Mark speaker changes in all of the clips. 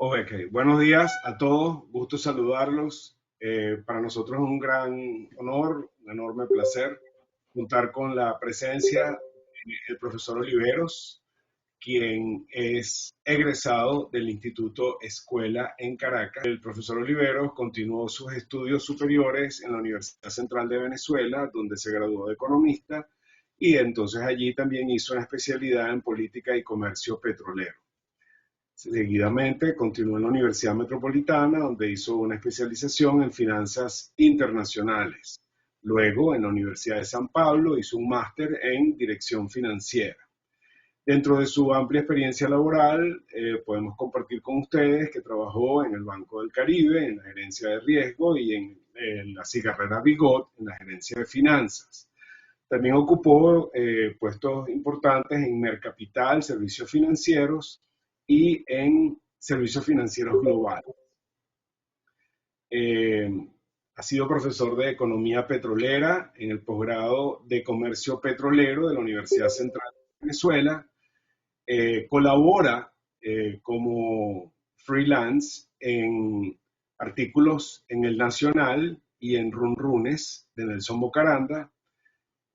Speaker 1: Ok, buenos días a todos, gusto saludarlos. Para nosotros es un gran honor, un enorme placer contar con la presencia del profesor Oliveros, quien es egresado del Instituto Escuela en Caracas. El profesor Oliveros continuó sus estudios superiores en la Universidad Central de Venezuela, donde se graduó de economista, y entonces allí también hizo una especialidad en política y comercio petrolero. Seguidamente continuó en la Universidad Metropolitana, donde hizo una especialización en finanzas internacionales. Luego, en la Universidad de San Pablo, hizo un máster en dirección financiera. Dentro de su amplia experiencia laboral, podemos compartir con ustedes que trabajó en el Banco del Caribe, en la gerencia de riesgo, y en la cigarrera Bigot, en la gerencia de finanzas. También ocupó puestos importantes en Mercapital, servicios financieros y en servicios financieros globales. Eh, ha sido profesor de Economía Petrolera en el posgrado de Comercio Petrolero de la Universidad Central de Venezuela. Colabora como freelance en artículos en El Nacional y en Runrunes de Nelson Bocaranda.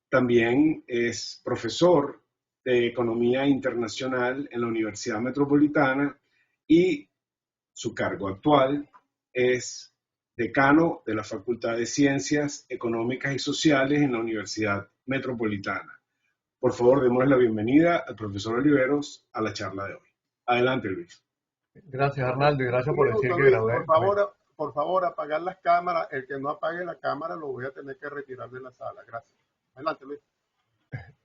Speaker 1: También es profesor de Economía Internacional en la Universidad Metropolitana y su cargo actual es decano de la Facultad de Ciencias Económicas y Sociales en la Universidad Metropolitana. Por favor, demos la bienvenida al profesor Oliveros a la charla de hoy. Adelante, Luis.
Speaker 2: Gracias, Arnaldo, y gracias
Speaker 3: Un
Speaker 2: por decir
Speaker 3: minuto,
Speaker 2: que
Speaker 3: Luis,
Speaker 2: gradué.
Speaker 3: por favor, apagar las cámaras. El que no apague la cámara lo voy a tener que retirar de la sala. Gracias. Adelante, Luis.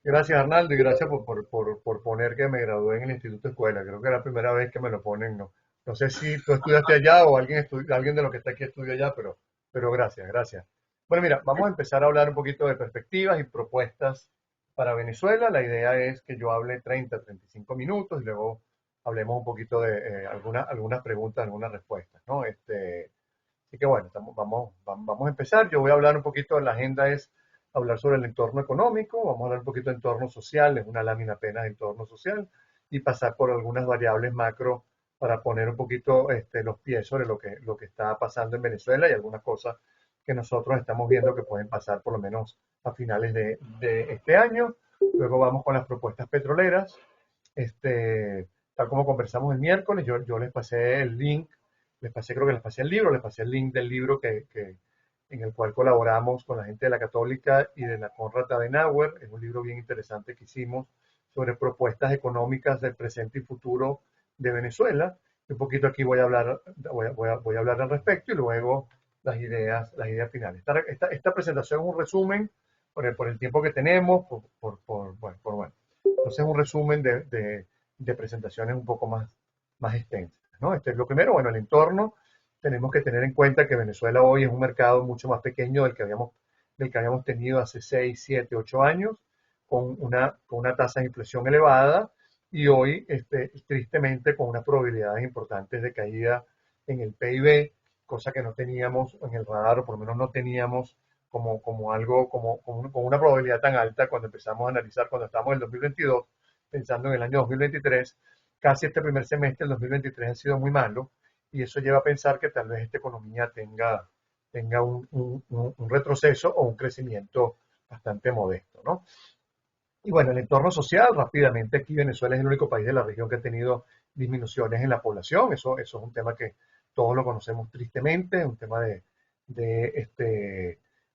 Speaker 2: Gracias, Arnaldo, y gracias por poner que me gradué en el Instituto Escuela. Creo que es la primera vez que me lo ponen. No sé si tú estudiaste allá o alguien de los que está aquí estudió allá, pero gracias. Bueno, mira, vamos a empezar a hablar un poquito de perspectivas y propuestas para Venezuela. La idea es que yo hable 35 minutos y luego hablemos un poquito de algunas preguntas, algunas respuestas, ¿no? Así que bueno, vamos a empezar. Yo voy a hablar un poquito de la agenda, es hablar sobre el entorno económico, vamos a hablar un poquito de entorno social, es una lámina apenas de entorno social, y pasar por algunas variables macro para poner un poquito los pies sobre lo que está pasando en Venezuela y algunas cosas que nosotros estamos viendo que pueden pasar por lo menos a finales de este año. Luego vamos con las propuestas petroleras. Tal como conversamos el miércoles, yo les pasé el link, creo que les pasé el libro, les pasé el link del libro en el cual colaboramos con la gente de la Católica y de la Konrad Adenauer. Es un libro bien interesante que hicimos sobre propuestas económicas del presente y futuro de Venezuela. Y un poquito aquí voy a hablar al respecto y luego las ideas finales. Esta presentación es un resumen por el tiempo que tenemos, bueno. Entonces es un resumen de presentaciones un poco más extensas, ¿no? Lo primero, bueno, el entorno. Tenemos que tener en cuenta que Venezuela hoy es un mercado mucho más pequeño del que habíamos tenido hace 6, 7, 8 años, con una tasa de inflación elevada y hoy, tristemente, con unas probabilidades importantes de caída en el PIB, cosa que no teníamos en el radar, o por lo menos no teníamos como una probabilidad tan alta cuando empezamos a analizar, cuando estamos en el 2022, pensando en el año 2023. Casi este primer semestre, el 2023, ha sido muy malo, y eso lleva a pensar que tal vez esta economía tenga un retroceso o un crecimiento bastante modesto, ¿no? Y bueno, el entorno social, rápidamente, aquí Venezuela es el único país de la región que ha tenido disminuciones en la población. Eso es un tema que todos lo conocemos tristemente, un tema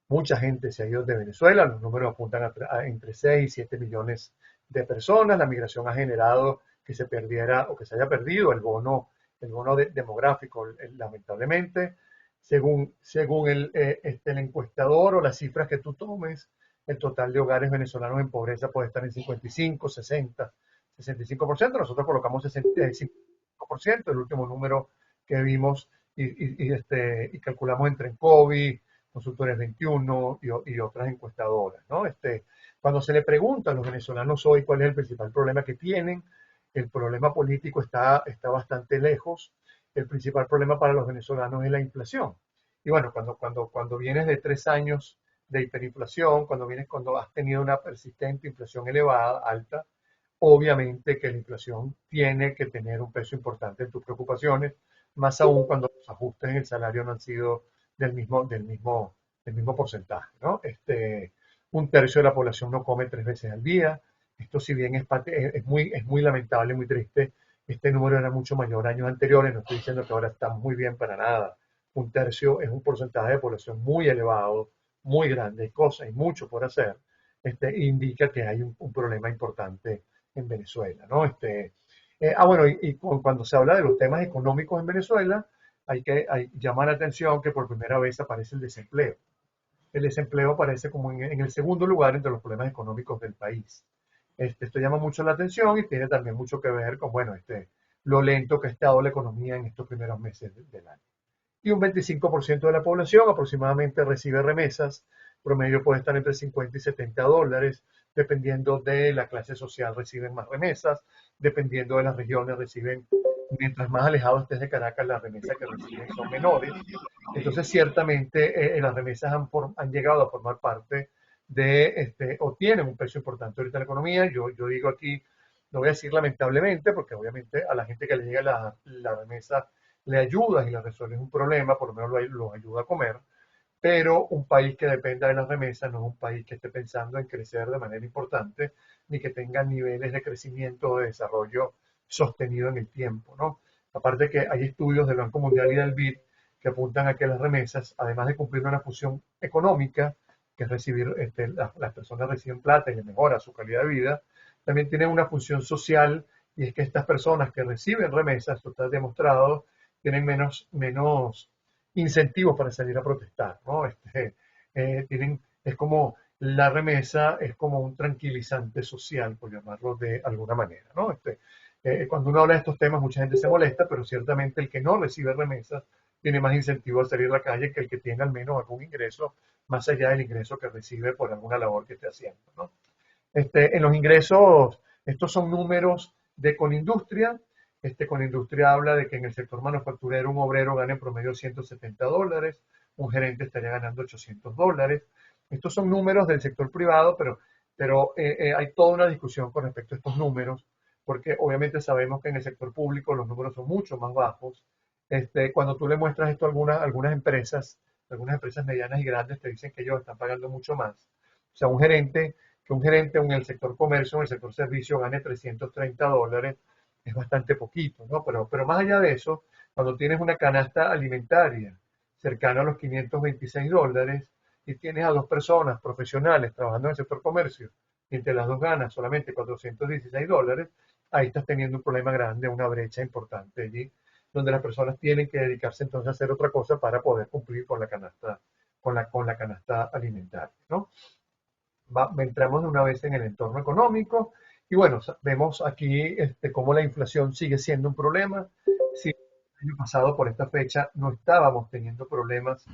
Speaker 2: mucha gente se ha ido de Venezuela, los números apuntan a entre 6 y 7 millones de personas. La migración ha generado que se perdiera o que se haya perdido el bono demográfico, lamentablemente. Según el encuestador o las cifras que tú tomes, el total de hogares venezolanos en pobreza puede estar en 55, 60, 65%. Nosotros colocamos 65%, el último número que vimos, y calculamos entre Encovi, Consultores 21 y otras encuestadoras, ¿no? Cuando se le pregunta a los venezolanos hoy cuál es el principal problema que tienen, el problema político está bastante lejos. El principal problema para los venezolanos es la inflación. Y bueno, cuando vienes de 3 años de hiperinflación, cuando has tenido una persistente inflación elevada, alta, obviamente que la inflación tiene que tener un peso importante en tus preocupaciones, más aún cuando los ajustes en el salario no han sido del mismo porcentaje, ¿no? Un tercio de la población no come 3 veces al día. Esto, si bien es muy lamentable, muy triste, este número era mucho mayor años anteriores. No estoy diciendo que ahora estamos muy bien para nada. Un tercio es un porcentaje de población muy elevado, muy grande, hay cosas, hay mucho por hacer. Indica que hay un problema importante en Venezuela, ¿no? Bueno, cuando se habla de los temas económicos en Venezuela, llama la atención que por primera vez aparece el desempleo. El desempleo aparece como en el segundo lugar entre los problemas económicos del país. Esto llama mucho la atención y tiene también mucho que ver con, bueno, lo lento que ha estado la economía en estos primeros meses del año. Y un 25% de la población aproximadamente recibe remesas, promedio puede estar entre 50 y 70 dólares, dependiendo de la clase social reciben más remesas, dependiendo de las regiones reciben, mientras más alejado estés de Caracas, las remesas que reciben son menores. Entonces, ciertamente, las remesas han llegado a formar parte o tienen un peso importante ahorita en la economía. Yo digo aquí, no voy a decir lamentablemente, porque obviamente a la gente que le llega la remesa le ayuda y le resuelve un problema, por lo menos lo ayuda a comer, pero un país que dependa de las remesas no es un país que esté pensando en crecer de manera importante, ni que tenga niveles de crecimiento o de desarrollo sostenido en el tiempo, ¿no? Aparte que hay estudios del Banco Mundial y del BID que apuntan a que las remesas, además de cumplir una función económica, que es recibir, las personas reciben plata y les mejora su calidad de vida, también tienen una función social, y es que estas personas que reciben remesas, esto está demostrado, tienen menos incentivos para salir a protestar, ¿no? Es como la remesa es como un tranquilizante social, por llamarlo de alguna manera, ¿no? Cuando uno habla de estos temas, mucha gente se molesta, pero ciertamente el que no recibe remesas tiene más incentivo a salir a la calle que el que tiene al menos algún ingreso más allá del ingreso que recibe por alguna labor que esté haciendo, ¿no? En los ingresos, estos son números de Conindustria. Conindustria habla de que en el sector manufacturero un obrero gana en promedio 170 dólares, un gerente estaría ganando 800 dólares. Estos son números del sector privado, pero hay toda una discusión con respecto a estos números, porque obviamente sabemos que en el sector público los números son mucho más bajos. Cuando tú le muestras esto a algunas empresas medianas y grandes te dicen que ellos están pagando mucho más. O sea, que un gerente en el sector comercio, en el sector servicio, gane 330 dólares, es bastante poquito, ¿no? Pero más allá de eso, cuando tienes una canasta alimentaria cercana a los 526 dólares y tienes a dos personas profesionales trabajando en el sector comercio y entre las dos ganas solamente 416 dólares, ahí estás teniendo un problema grande, una brecha importante allí, donde las personas tienen que dedicarse entonces a hacer otra cosa para poder cumplir con la canasta, con la canasta alimentaria, ¿no? Entramos de una vez en el entorno económico y bueno, vemos aquí cómo la inflación sigue siendo un problema. Si el año pasado por esta fecha no estábamos teniendo problemas,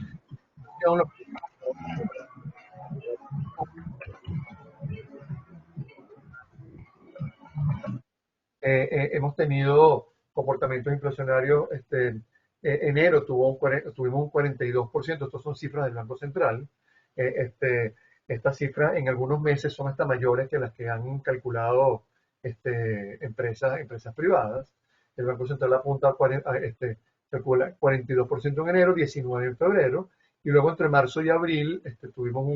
Speaker 2: hemos tenido comportamientos inflacionarios. Enero tuvimos un 42%, estas son cifras del Banco Central. Eh, este, Estas cifras en algunos meses son hasta mayores que las que han calculado empresas privadas. El Banco Central apunta calcula 42% en enero, 19% en febrero, y luego entre marzo y abril tuvimos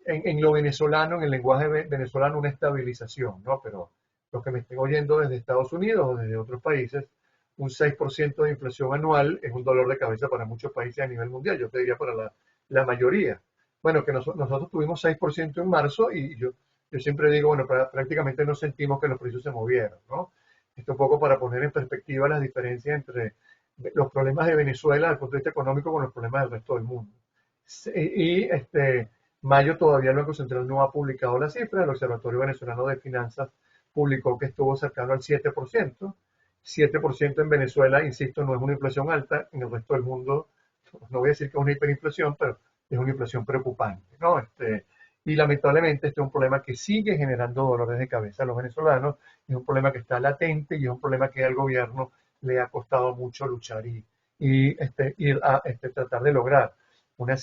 Speaker 2: en lo venezolano, en el lenguaje venezolano, una estabilización, ¿no? Pero los que me estén oyendo desde Estados Unidos o desde otros países, un 6% de inflación anual es un dolor de cabeza para muchos países a nivel mundial, yo te diría para la mayoría. Bueno, que nosotros tuvimos 6% en marzo y yo siempre digo, bueno, prácticamente no sentimos que los precios se movieron, ¿no? Esto un poco para poner en perspectiva las diferencias entre los problemas de Venezuela desde el punto de vista económico con los problemas del resto del mundo. Mayo todavía el Banco Central no ha publicado la cifra. El Observatorio Venezolano de Finanzas publicó que estuvo cercano al 7%. 7% en Venezuela, insisto, no es una inflación alta. En el resto del mundo, no voy a decir que es una hiperinflación, pero es una inflación preocupante, ¿no? Y lamentablemente este es un problema que sigue generando dolores de cabeza a los venezolanos, es un problema que está latente y es un problema que al gobierno le ha costado mucho luchar y ir a tratar de lograr una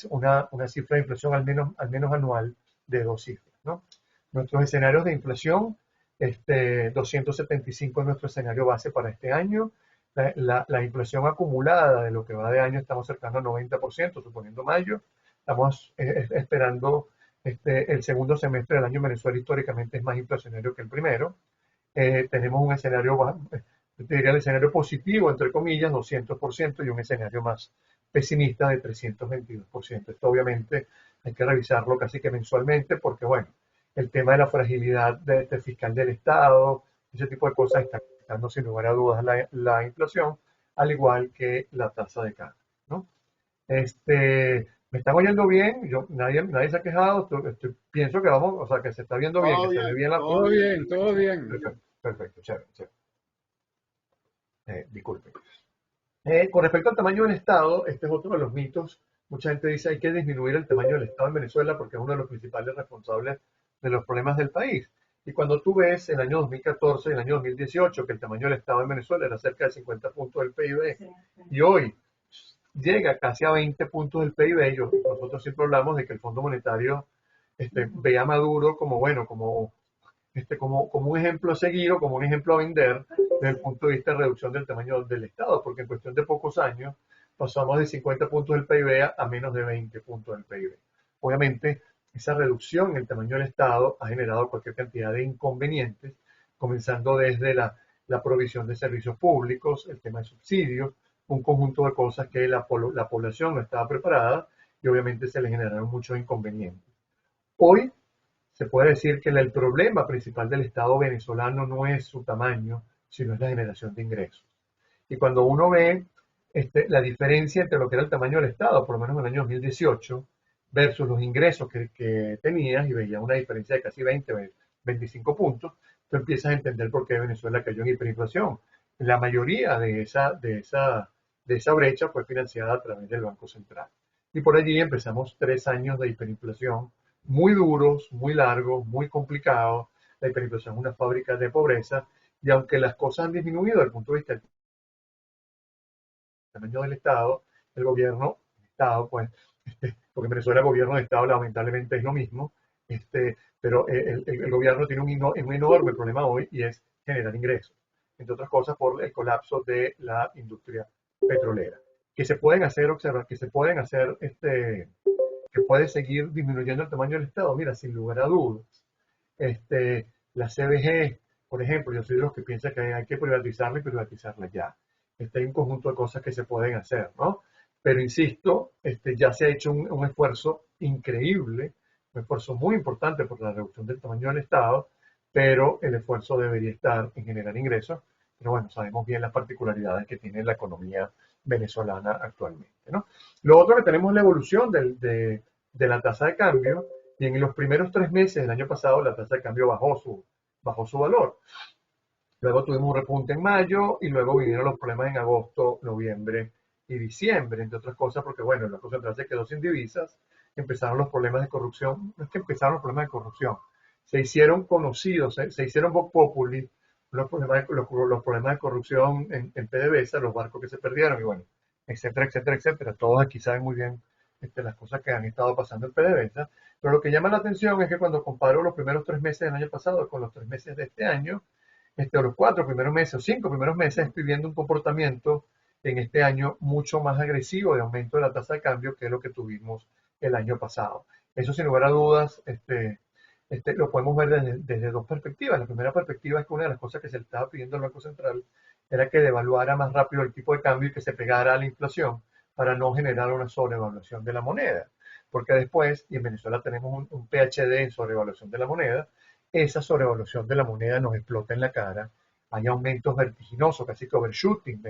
Speaker 2: cifra de inflación al menos anual de 2 cifras, ¿no? Nuestros escenarios de inflación, 275 es nuestro escenario base para este año. La inflación acumulada de lo que va de año estamos cercano al 90%, suponiendo mayo. Estamos esperando el segundo semestre del año en Venezuela históricamente es más inflacionario que el primero. Tenemos un escenario, te diría el escenario positivo, entre comillas, 200%, y un escenario más pesimista de 322%. Esto obviamente hay que revisarlo casi que mensualmente porque, bueno, el tema de la fragilidad fiscal del Estado, ese tipo de cosas está afectando sin lugar a dudas la inflación, al igual que la tasa de cambio, ¿no? Me están oyendo bien, nadie se ha quejado, pienso que vamos, o sea, que se está viendo bien, que se ve bien la...
Speaker 3: todo
Speaker 4: Todo
Speaker 3: bien.
Speaker 4: bien, todo bien.
Speaker 2: Perfecto, perfecto, chévere, chévere. Disculpe. Con respecto al tamaño del Estado, este es otro de los mitos. Mucha gente dice hay que disminuir el tamaño del Estado en Venezuela porque es uno de los principales responsables de los problemas del país. Y cuando tú ves el año 2014 y el año 2018 que el tamaño del Estado en Venezuela era cerca de 50 puntos del PIB y hoy llega casi a 20 puntos del PIB, nosotros siempre hablamos de que el Fondo Monetario ve a Maduro como, bueno, como un ejemplo a seguir o como un ejemplo a vender desde el punto de vista de reducción del tamaño del Estado, porque en cuestión de pocos años pasamos de 50 puntos del PIB a menos de 20 puntos del PIB. Obviamente, esa reducción en el tamaño del Estado ha generado cualquier cantidad de inconvenientes, comenzando desde la provisión de servicios públicos, el tema de subsidios, un conjunto de cosas que la población no estaba preparada y obviamente se le generaron muchos inconvenientes. Hoy se puede decir que el problema principal del Estado venezolano no es su tamaño, sino es la generación de ingresos. Y cuando uno ve la diferencia entre lo que era el tamaño del Estado, por lo menos en el año 2018, versus los ingresos que tenías, y veía una diferencia de casi 20, 25 puntos, tú empiezas a entender por qué Venezuela cayó en hiperinflación. La mayoría de esa brecha fue financiada a través del Banco Central. Y por allí empezamos 3 años de hiperinflación muy duros, muy largos, muy complicados. La hiperinflación es una fábrica de pobreza y aunque las cosas han disminuido desde el punto de vista del tamaño del Estado, el gobierno, el Estado, pues, porque en Venezuela el gobierno de Estado lamentablemente es lo mismo, pero el gobierno tiene un enorme problema hoy y es generar ingresos, entre otras cosas por el colapso de la industria petrolera. Que se pueden hacer, observar, que se pueden hacer, que puede seguir disminuyendo el tamaño del Estado, mira, sin lugar a dudas. La CBG, por ejemplo, yo soy de los que piensa que hay que privatizarla y privatizarla ya. Hay un conjunto de cosas que se pueden hacer, ¿no? Pero insisto, ya se ha hecho un esfuerzo increíble, un esfuerzo muy importante por la reducción del tamaño del Estado, pero el esfuerzo debería estar en generar ingresos. Pero bueno, sabemos bien las particularidades que tiene la economía venezolana actualmente, ¿no? Lo otro que tenemos es la evolución de la tasa de cambio, y en los primeros 3 meses del año pasado la tasa de cambio bajó su valor. Luego tuvimos un repunte en mayo y luego vinieron los problemas en agosto, noviembre y diciembre, entre otras cosas, porque bueno, el Banco Central se quedó sin divisas, empezaron los problemas de corrupción, no es que empezaron los problemas de corrupción, se hicieron conocidos, se hicieron vox populi los problemas de corrupción en PDVSA, los barcos que se perdieron y bueno, etcétera, etcétera, etcétera. Todos aquí saben muy bien las cosas que han estado pasando en PDVSA, pero lo que llama la atención es que cuando comparo los primeros 3 meses del año pasado con los 3 meses de este año, los 4 primeros meses o 5 primeros meses, estoy viendo un comportamiento en este año mucho más agresivo de aumento de la tasa de cambio que lo que tuvimos el año pasado. Eso sin lugar a dudas, lo podemos ver desde dos perspectivas. La primera perspectiva es que una de las cosas que se le estaba pidiendo al Banco Central era que devaluara más rápido el tipo de cambio y que se pegara a la inflación para no generar una sobrevaluación de la moneda. Porque después, y en Venezuela tenemos un PhD en sobrevaluación de la moneda, esa sobrevaluación de la moneda nos explota en la cara, hay aumentos vertiginosos, casi que overshooting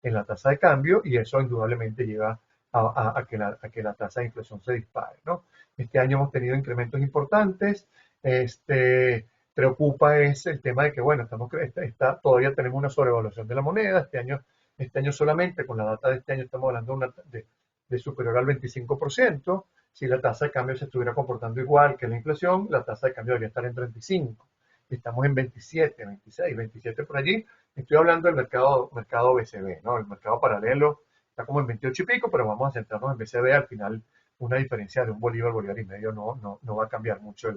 Speaker 2: en la tasa de cambio y eso indudablemente lleva a que la tasa de inflación se dispare, ¿no? Este año hemos tenido incrementos importantes, preocupa es el tema de que, bueno, todavía tenemos una sobrevaluación de la moneda, este año solamente, con la data de este año estamos hablando de superior al 25%. Si la tasa de cambio se estuviera comportando igual que la inflación, la tasa de cambio debería estar en 35. Estamos en 27, 26, 27 por allí. Estoy hablando del mercado BCB, ¿no? El mercado paralelo está como en 28 y pico, pero vamos a centrarnos en BCB. Al final, una diferencia de un bolívar y medio no va a cambiar mucho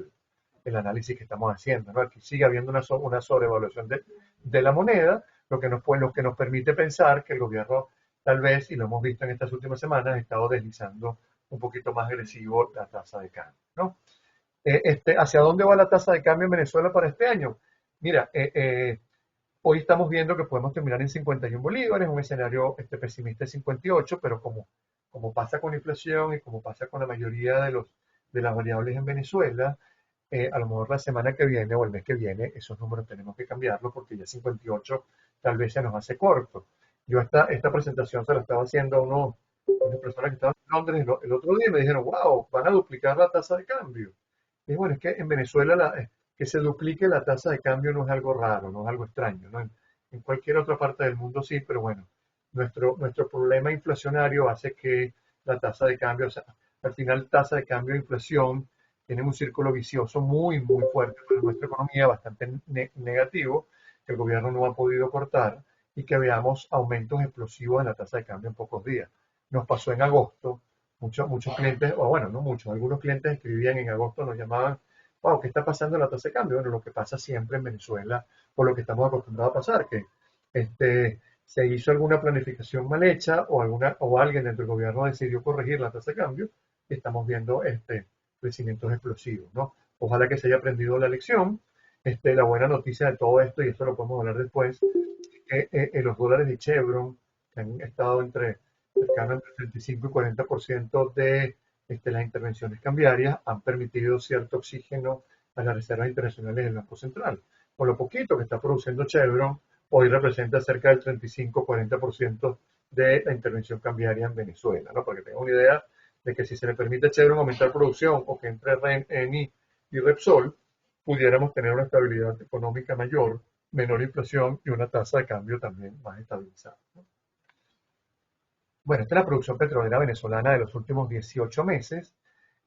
Speaker 2: el análisis que estamos haciendo, ¿no? Aquí sigue habiendo una sobrevaluación de la moneda, lo que nos permite pensar que el gobierno tal vez, y lo hemos visto en estas últimas semanas, ha estado deslizando un poquito más agresivo la tasa de cambio, ¿no? ¿Hacia dónde va la tasa de cambio en Venezuela para este año? Mira, hoy estamos viendo que podemos terminar en 51 bolívares, un escenario pesimista de 58, pero como pasa con la inflación y como pasa con la mayoría de las variables en Venezuela, a lo mejor la semana que viene o el mes que viene esos números tenemos que cambiarlos porque ya 58 tal vez se nos hace corto. Yo esta presentación se la estaba haciendo a una persona que estaba en Londres el otro día y me dijeron, wow, van a duplicar la tasa de cambio. Y bueno, es que en Venezuela que se duplique la tasa de cambio no es algo raro, no es algo extraño, ¿no? En cualquier otra parte del mundo sí, pero bueno, nuestro problema inflacionario hace que la tasa de cambio, o sea, al final tasa de cambio e inflación tienen un círculo vicioso muy, muy fuerte para nuestra economía, bastante negativo, que el gobierno no ha podido cortar y que veamos aumentos explosivos en la tasa de cambio en pocos días. Nos pasó en agosto, muchos clientes, o bueno, no muchos, algunos clientes escribían en agosto, nos llamaban, wow, ¿qué está pasando en la tasa de cambio? Bueno, lo que pasa siempre en Venezuela, o lo que estamos acostumbrados a pasar, que se hizo alguna planificación mal hecha o alguien dentro del gobierno decidió corregir la tasa de cambio y estamos viendo crecimientos explosivos, ¿no? Ojalá que se haya aprendido la lección. La buena noticia de todo esto, y esto lo podemos hablar después, es que los dólares de Chevron, que han estado cercano entre 35 y 40% de las intervenciones cambiarias, han permitido cierto oxígeno a las reservas internacionales del Banco Central. Con lo poquito que está produciendo Chevron, hoy representa cerca del 35-40% de la intervención cambiaria en Venezuela, ¿no? Para que tengan una idea de que si se le permite a Chevron aumentar producción o que entre Eni y Repsol, pudiéramos tener una estabilidad económica mayor, menor inflación y una tasa de cambio también más estabilizada, ¿no? Bueno, esta es la producción petrolera venezolana de los últimos 18 meses.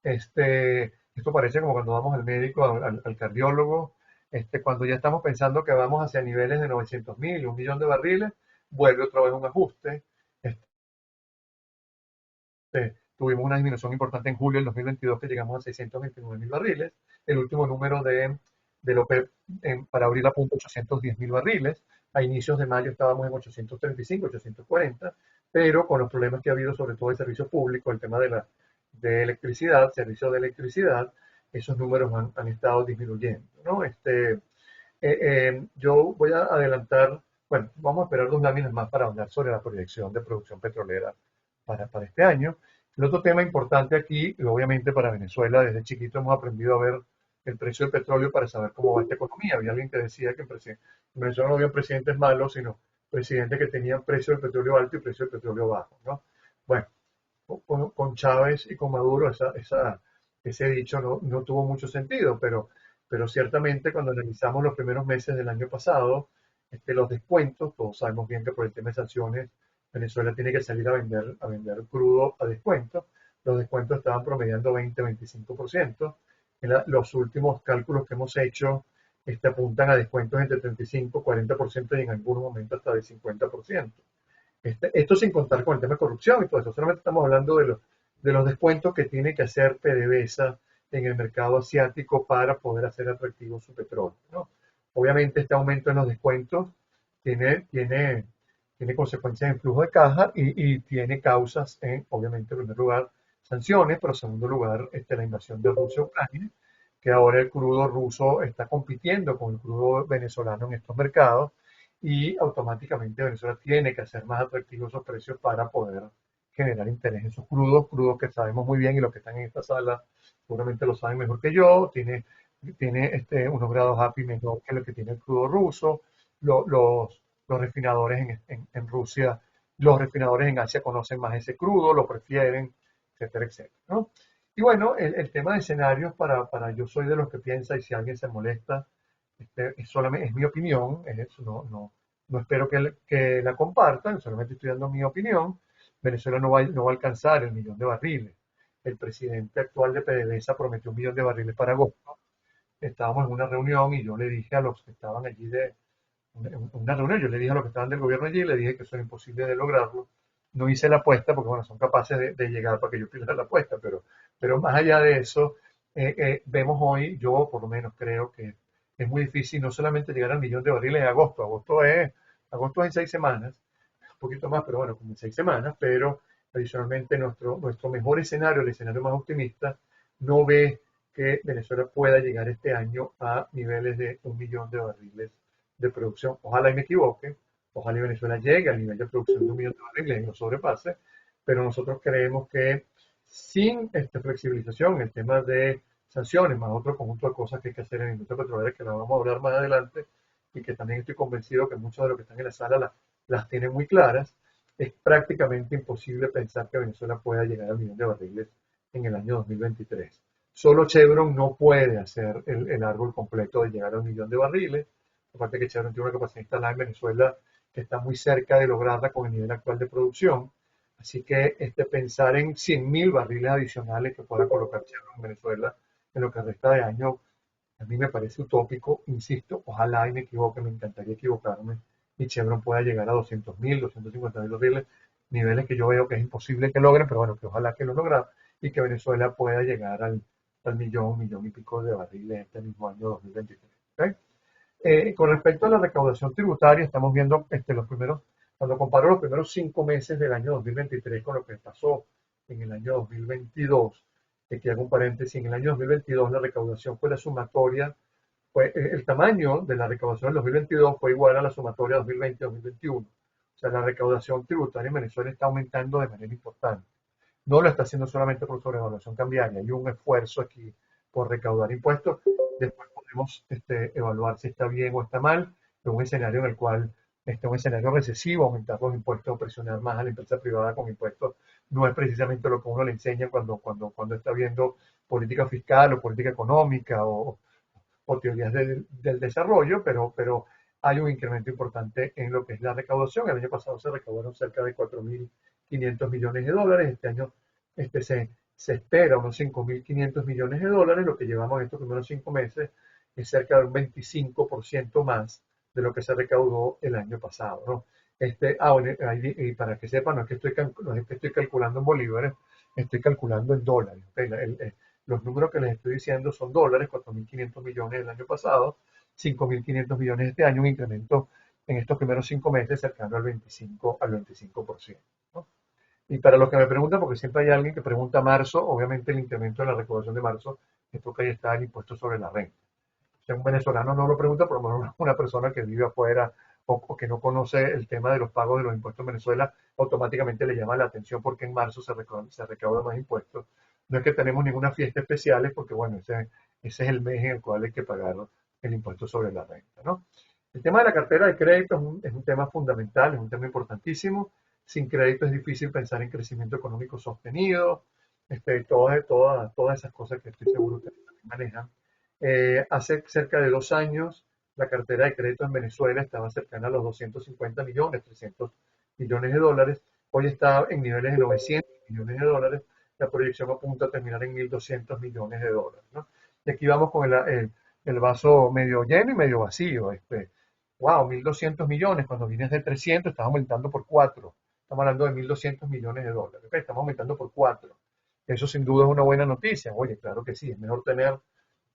Speaker 2: Esto parece como cuando vamos al médico, al cardiólogo, cuando ya estamos pensando que vamos hacia niveles de 900.000, 1 millón de barriles, vuelve otra vez un ajuste. Tuvimos una disminución importante en julio del 2022 que llegamos a 629.000 barriles. El último número del OPEP para abril apunta a 810.000 barriles. A inicios de mayo estábamos en 835, 840, pero con los problemas que ha habido, sobre todo el servicio público, el tema de electricidad, servicio de electricidad, esos números han estado disminuyendo, ¿no? Yo voy a adelantar, bueno, vamos a esperar 2 láminas más para hablar sobre la proyección de producción petrolera para este año. El otro tema importante aquí, y obviamente para Venezuela, desde chiquito hemos aprendido a ver el precio del petróleo para saber cómo va esta economía. Había alguien que decía que en Venezuela no había presidentes malos, sino presidentes que tenían precio del petróleo alto y precio del petróleo bajo, ¿no? Bueno, con Chávez y con Maduro ese dicho no tuvo mucho sentido, pero ciertamente cuando analizamos los primeros meses del año pasado, los descuentos, todos sabemos bien que por el tema de sanciones, Venezuela tiene que salir a vender crudo a descuento. Los descuentos estaban promediando 20-25%. Los últimos cálculos que hemos hecho apuntan a descuentos entre 35-40% y en algunos momentos hasta de 50%. Esto sin contar con el tema de corrupción y todo eso. Solamente estamos hablando de los descuentos que tiene que hacer PDVSA en el mercado asiático para poder hacer atractivo su petróleo, ¿no? Obviamente este aumento en los descuentos tiene consecuencias en flujo de caja y tiene causas en, obviamente, en primer lugar, sanciones, pero en segundo lugar, la invasión de Rusia a Ucrania, que ahora el crudo ruso está compitiendo con el crudo venezolano en estos mercados y automáticamente Venezuela tiene que hacer más atractivos esos precios para poder generar interés en sus crudos que sabemos muy bien y los que están en esta sala seguramente lo saben mejor que yo, tiene unos grados API menor que lo que tiene el crudo ruso, los refinadores en Rusia, los refinadores en Asia conocen más ese crudo, lo prefieren, etcétera, etcétera, ¿no? Y bueno, el tema de escenarios yo soy de los que piensa, y si alguien se molesta, es mi opinión, no espero que la compartan, solamente estoy dando mi opinión. Venezuela no va a alcanzar el 1 millón de barriles. El presidente actual de PDVSA prometió 1 millón de barriles para agosto. Estábamos en una reunión y yo le dije a los que estaban allí una reunión, yo le dije a los que estaban del gobierno allí, le dije que eso era imposible de lograrlo. No hice la apuesta porque, bueno, son capaces de llegar para que yo pierda la apuesta, pero más allá de eso, vemos hoy, yo por lo menos creo que es muy difícil no solamente llegar al millón de barriles en agosto. Agosto es en 6 semanas, un poquito más, pero bueno, como en 6 semanas, pero adicionalmente nuestro mejor escenario, el escenario más optimista, no ve que Venezuela pueda llegar este año a niveles de 1 millón de barriles de producción. Ojalá y me equivoque, ojalá y Venezuela llegue al nivel de producción de 1 millón de barriles y lo sobrepase, pero nosotros creemos que sin esta flexibilización, el tema de sanciones, más otro conjunto de cosas que hay que hacer en la industria petrolera, que la vamos a hablar más adelante, y que también estoy convencido que muchos de los que están en la sala las tienen muy claras, es prácticamente imposible pensar que Venezuela pueda llegar al millón de barriles en el año 2023. Solo Chevron no puede hacer el árbol completo de llegar a 1 millón de barriles. Aparte que Chevron tiene una capacidad instalada en Venezuela que está muy cerca de lograrla con el nivel actual de producción. Así que pensar en 100.000 barriles adicionales que pueda colocar Chevron en Venezuela en lo que resta de año, a mí me parece utópico, insisto, ojalá y me equivoque, me encantaría equivocarme, y Chevron pueda llegar a 200.000, 250.000 barriles, niveles que yo veo que es imposible que logren, pero bueno, que ojalá que lo logren, y que Venezuela pueda llegar al millón y pico de barriles este mismo año 2023. ¿Okay? Con respecto a la recaudación tributaria, estamos viendo cuando comparo los primeros 5 meses del año 2023 con lo que pasó en el año 2022, aquí hago un paréntesis, en el año 2022 la recaudación fue la sumatoria, el tamaño de la recaudación del 2022 fue igual a la sumatoria 2020-2021. O sea, la recaudación tributaria en Venezuela está aumentando de manera importante. No lo está haciendo solamente por sobrevaluación cambiaria, hay un esfuerzo aquí por recaudar impuestos. Después podemos evaluar si está bien o está mal, en un escenario en el cual un escenario recesivo, aumentar los impuestos, presionar más a la empresa privada con impuestos, no es precisamente lo que uno le enseña cuando está viendo política fiscal o política económica o teorías del desarrollo, pero hay un incremento importante en lo que es la recaudación. El año pasado se recaudaron cerca de 4.500 millones de dólares, este año se espera unos 5.500 millones de dólares, lo que llevamos en estos primeros 5 meses es cerca de un 25% más de lo que se recaudó el año pasado, ¿no? Bueno, y para que sepan, no es que estoy calculando en bolívares, estoy calculando en dólares. Los números que les estoy diciendo son dólares, 4.500 millones el año pasado, 5.500 millones este año, un incremento en estos primeros 5 meses cercano al 25%. ¿No? Y para los que me preguntan, porque siempre hay alguien que pregunta marzo, obviamente el incremento de la recaudación de marzo es porque ahí está el impuesto sobre la renta. Si un venezolano no lo pregunta, por lo menos una persona que vive afuera o que no conoce el tema de los pagos de los impuestos en Venezuela, automáticamente le llama la atención porque en marzo se recauda más impuestos. No es que tenemos ninguna fiesta especial, es porque, bueno, ese es el mes en el cual hay que pagar el impuesto sobre la renta, ¿no? El tema de la cartera de crédito es un tema fundamental, es un tema importantísimo. Sin crédito es difícil pensar en crecimiento económico sostenido, todas esas cosas que estoy seguro que ustedes manejan. Hace cerca de 2 años, la cartera de crédito en Venezuela estaba cercana a los 250 millones, 300 millones de dólares. Hoy está en niveles de 900 millones de dólares. La proyección apunta a terminar en 1.200 millones de dólares, ¿no? Y aquí vamos con el vaso medio lleno y medio vacío. Wow, 1.200 millones, cuando vienes de 300, estás aumentando por 4. Estamos hablando de 1.200 millones de dólares. ¿Okay? Estamos aumentando por 4. Eso sin duda es una buena noticia. Oye, claro que sí, es mejor tener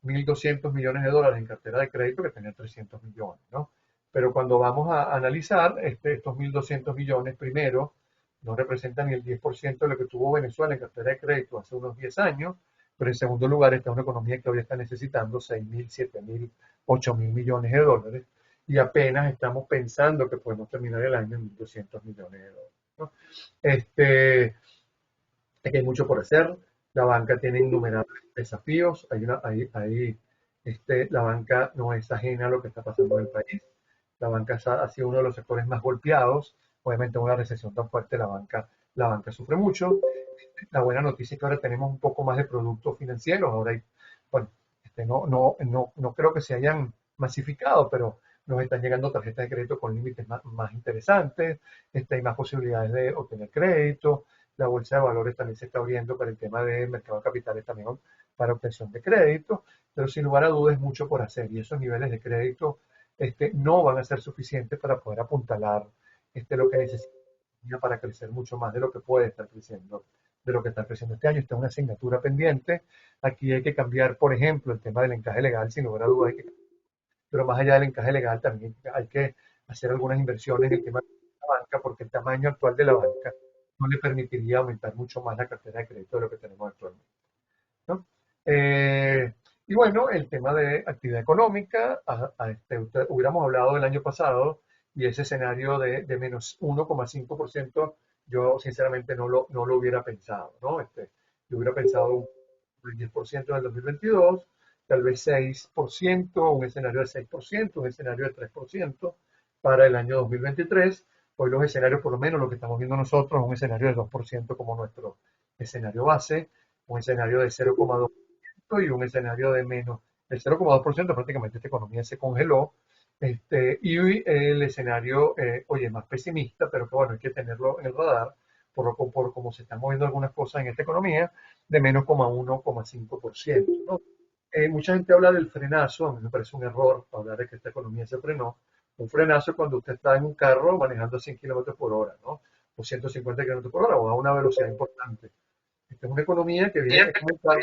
Speaker 2: 1.200 millones de dólares en cartera de crédito que tener 300 millones, ¿no? Pero cuando vamos a analizar estos 1.200 millones, primero, no representan ni el 10% de lo que tuvo Venezuela en cartera de crédito hace unos 10 años, pero en segundo lugar está una economía que hoy está necesitando 6.000, 7.000, 8.000 millones de dólares y apenas estamos pensando que podemos terminar el año en 1.200 millones de dólares, ¿no? Aquí hay mucho por hacer. La banca tiene innumerables desafíos. La banca no es ajena a lo que está pasando en el país. La banca ha sido uno de los sectores más golpeados. Obviamente, en una recesión tan fuerte, la banca sufre mucho. La buena noticia es que ahora tenemos un poco más de productos financieros. Ahora bueno, no creo que se hayan masificado, pero nos están llegando tarjetas de crédito con límites más interesantes. Hay más posibilidades de obtener crédito. La bolsa de valores también se está abriendo para el tema del mercado de capitales también para obtención de crédito, pero sin lugar a dudas es mucho por hacer y esos niveles de crédito no van a ser suficientes para poder apuntalar lo que necesita para crecer mucho más de lo que puede estar creciendo de lo que está creciendo este año. Esta es una asignatura pendiente. Aquí hay que cambiar, por ejemplo, el tema del encaje legal, sin lugar a dudas, pero más allá del encaje legal también hay que hacer algunas inversiones en el tema de la banca, porque el tamaño actual de la banca no le permitiría aumentar mucho más la cartera de crédito de lo que tenemos actualmente, ¿no? Eh, y bueno, el tema de actividad económica, hubiéramos hablado del año pasado y ese escenario de menos 1,5%, yo sinceramente no lo hubiera pensado, ¿no? Yo hubiera pensado un 10% en el 2022, tal vez 6%, un escenario de 6%, un escenario de 3% para el año 2023. Hoy los escenarios, por lo menos lo que estamos viendo nosotros, es un escenario de 2% como nuestro escenario base, un escenario de 0,2% y un escenario de menos. El 0,2% prácticamente esta economía se congeló. Y el escenario, oye, más pesimista, pero que bueno, hay que tenerlo en el radar, por cómo se están moviendo algunas cosas en esta economía, de menos 1,5%, ¿no? Mucha gente habla del frenazo, a mí me parece un error hablar de que esta economía se frenó. Un frenazo es cuando usted está en un carro manejando a 100 kilómetros por hora, ¿no? O 150 kilómetros por hora, o a una velocidad importante. Esta es una economía que viene en un carro,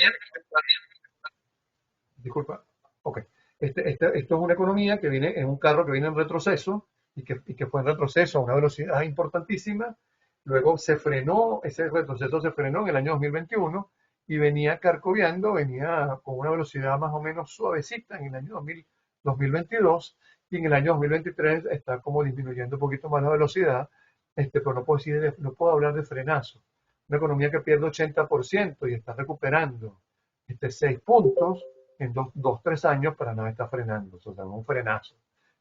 Speaker 2: disculpa, ok. Esto es una economía que viene en un carro que viene en retroceso y que fue en retroceso a una velocidad importantísima. Luego se frenó, ese retroceso se frenó en el año 2021 y venía carcoviando, venía con una velocidad más o menos suavecita en el año 2022 y en el año 2023 está como disminuyendo un poquito más la velocidad, pero no puedo hablar de frenazo. Una economía que pierde 80% y está recuperando 6 puntos en 3 años, para nada está frenando, o sea, un frenazo.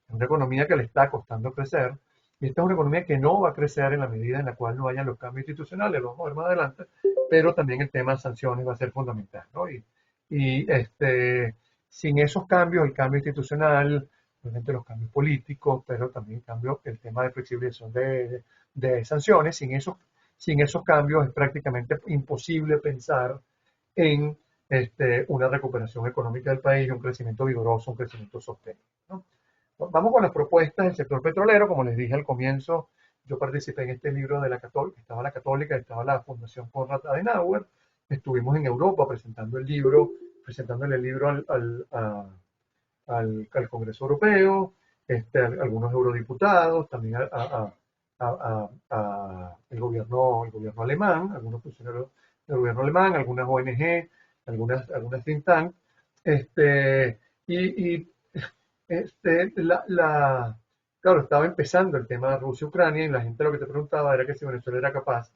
Speaker 2: Es una economía que le está costando crecer y esta es una economía que no va a crecer en la medida en la cual no hayan los cambios institucionales, lo vamos a ver más adelante, pero también el tema de sanciones va a ser fundamental, ¿no? Sin esos cambios, el cambio institucional, obviamente los cambios políticos, pero también el tema de flexibilización de sanciones, sin esos cambios es prácticamente imposible pensar en una recuperación económica del país, un crecimiento vigoroso, un crecimiento sostenible, ¿no? Vamos con las propuestas del sector petrolero. Como les dije al comienzo, yo participé en este libro de la Católica, estaba la Fundación Konrad Adenauer, estuvimos en Europa presentándole el libro al Congreso Europeo, algunos eurodiputados, también el gobierno alemán, algunos funcionarios del gobierno alemán, algunas ONG, algunas think tank, y claro, estaba empezando el tema de Rusia-Ucrania y la gente lo que te preguntaba era que si Venezuela era capaz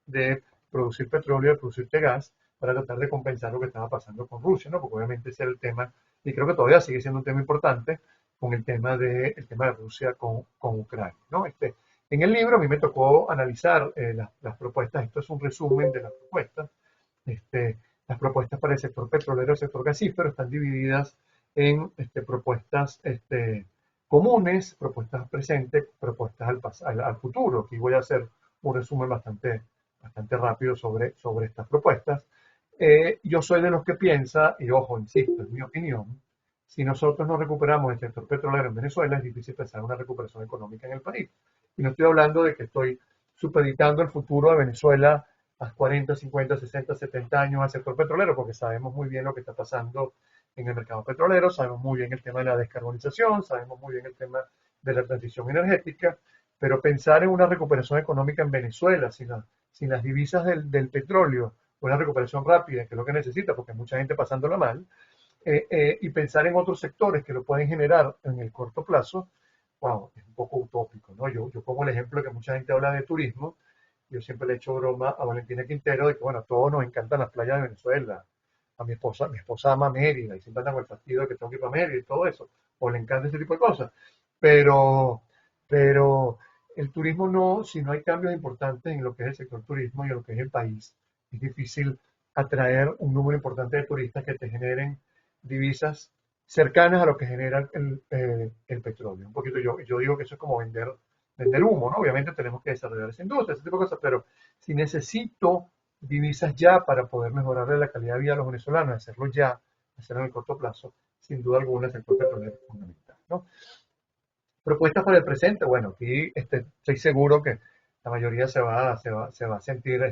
Speaker 2: de producir petróleo, de producir gas, para tratar de compensar lo que estaba pasando con Rusia, ¿no? Porque obviamente ese era el tema, y creo que todavía sigue siendo un tema importante, con el tema de Rusia con Ucrania, ¿no? En el libro a mí me tocó analizar las propuestas. Esto es un resumen de las propuestas. Las propuestas para el sector petrolero y el sector gasífero están divididas en propuestas comunes, propuestas presentes, propuestas al futuro. Aquí voy a hacer un resumen bastante rápido sobre estas propuestas. Yo soy de los que piensa, y ojo, insisto, en mi opinión, si nosotros no recuperamos el sector petrolero en Venezuela, es difícil pensar en una recuperación económica en el país. Y no estoy hablando de que estoy supeditando el futuro de Venezuela a 40, 50, 60, 70 años al sector petrolero, porque sabemos muy bien lo que está pasando en el mercado petrolero, sabemos muy bien el tema de la descarbonización, sabemos muy bien el tema de la transición energética, pero pensar en una recuperación económica en Venezuela sin las divisas del petróleo, una recuperación rápida, que es lo que necesita, porque hay mucha gente pasándola mal, y pensar en otros sectores que lo pueden generar en el corto plazo, wow, es un poco utópico, ¿no? Yo pongo el ejemplo de que mucha gente habla de turismo. Yo siempre le echo broma a Valentina Quintero de que, bueno, a todos nos encantan las playas de Venezuela. A mi esposa ama Mérida y siempre anda con el fastidio de que tengo que ir para Mérida y todo eso. O le encanta ese tipo de cosas. Pero el turismo no, si no hay cambios importantes en lo que es el sector turismo y en lo que es el país, es difícil atraer un número importante de turistas que te generen divisas cercanas a lo que genera el petróleo. Un poquito yo digo que eso es como vender humo, ¿no? Obviamente tenemos que desarrollar esa industria, ese tipo de cosas, pero si necesito divisas ya para poder mejorarle la calidad de vida a los venezolanos, hacerlo ya, hacerlo en el corto plazo, sin duda alguna el sector petrolero es fundamental, ¿no? Propuestas para el presente, bueno, aquí estoy seguro que la mayoría se va a sentir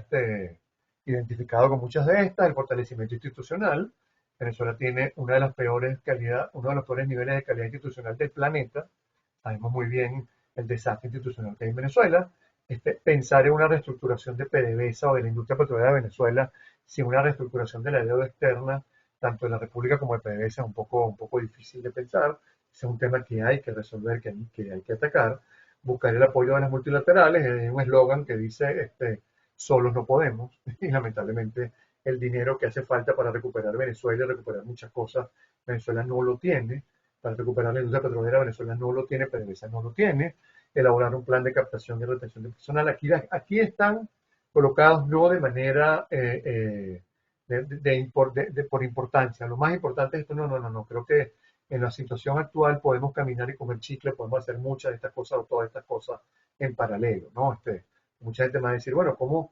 Speaker 2: identificado con muchas de estas, el fortalecimiento institucional. Venezuela tiene una de las peores uno de los peores niveles de calidad institucional del planeta. Sabemos muy bien el desastre institucional que hay en Venezuela. Pensar en una reestructuración de PDVSA o de la industria petrolera de Venezuela sin una reestructuración de la deuda externa, tanto de la República como de PDVSA, es un poco difícil de pensar. Ese es un tema que hay que resolver, que hay que atacar. Buscar el apoyo de las multilaterales, hay un eslogan que dice, solos no podemos, y lamentablemente el dinero que hace falta para recuperar Venezuela y recuperar muchas cosas, Venezuela no lo tiene. Para recuperar la industria petrolera, Venezuela no lo tiene, PDVSA no lo tiene. Elaborar un plan de captación y retención de personal. Aquí están colocados no de manera por importancia. Lo más importante es esto, no. Creo que en la situación actual podemos caminar y comer chicle, podemos hacer muchas de estas cosas o todas estas cosas en paralelo, ¿no? Mucha gente me va a decir, bueno, ¿cómo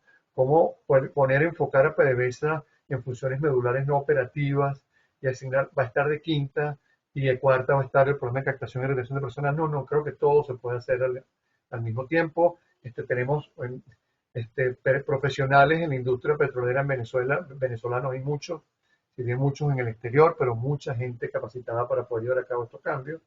Speaker 2: enfocar a PDVSA en funciones medulares no operativas y asignar, va a estar de quinta y de cuarta va a estar el programa de captación y retención de personas? No, creo que todo se puede hacer al mismo tiempo. Tenemos profesionales en la industria petrolera en Venezuela, venezolanos hay muchos, si bien muchos en el exterior, pero mucha gente capacitada para poder llevar a cabo estos cambios.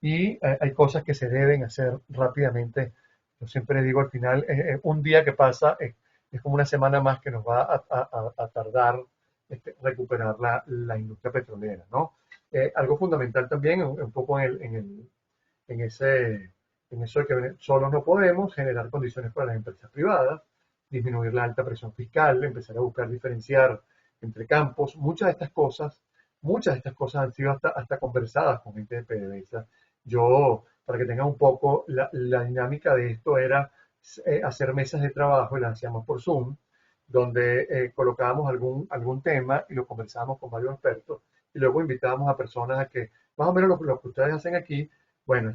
Speaker 2: Y hay cosas que se deben hacer rápidamente. Yo siempre digo al final, un día que pasa es como una semana más que nos va a tardar recuperar la industria petrolera, ¿no? Algo fundamental también, un poco en eso de que solos no podemos, generar condiciones para las empresas privadas, disminuir la alta presión fiscal, empezar a buscar diferenciar entre campos. Muchas de estas cosas han sido hasta conversadas con gente de PDVSA. Yo, para que tengan un poco, la dinámica de esto era hacer mesas de trabajo, y las hacíamos por Zoom, donde colocábamos algún tema y lo conversábamos con varios expertos, y luego invitábamos a personas a que, más o menos lo que ustedes hacen aquí, bueno,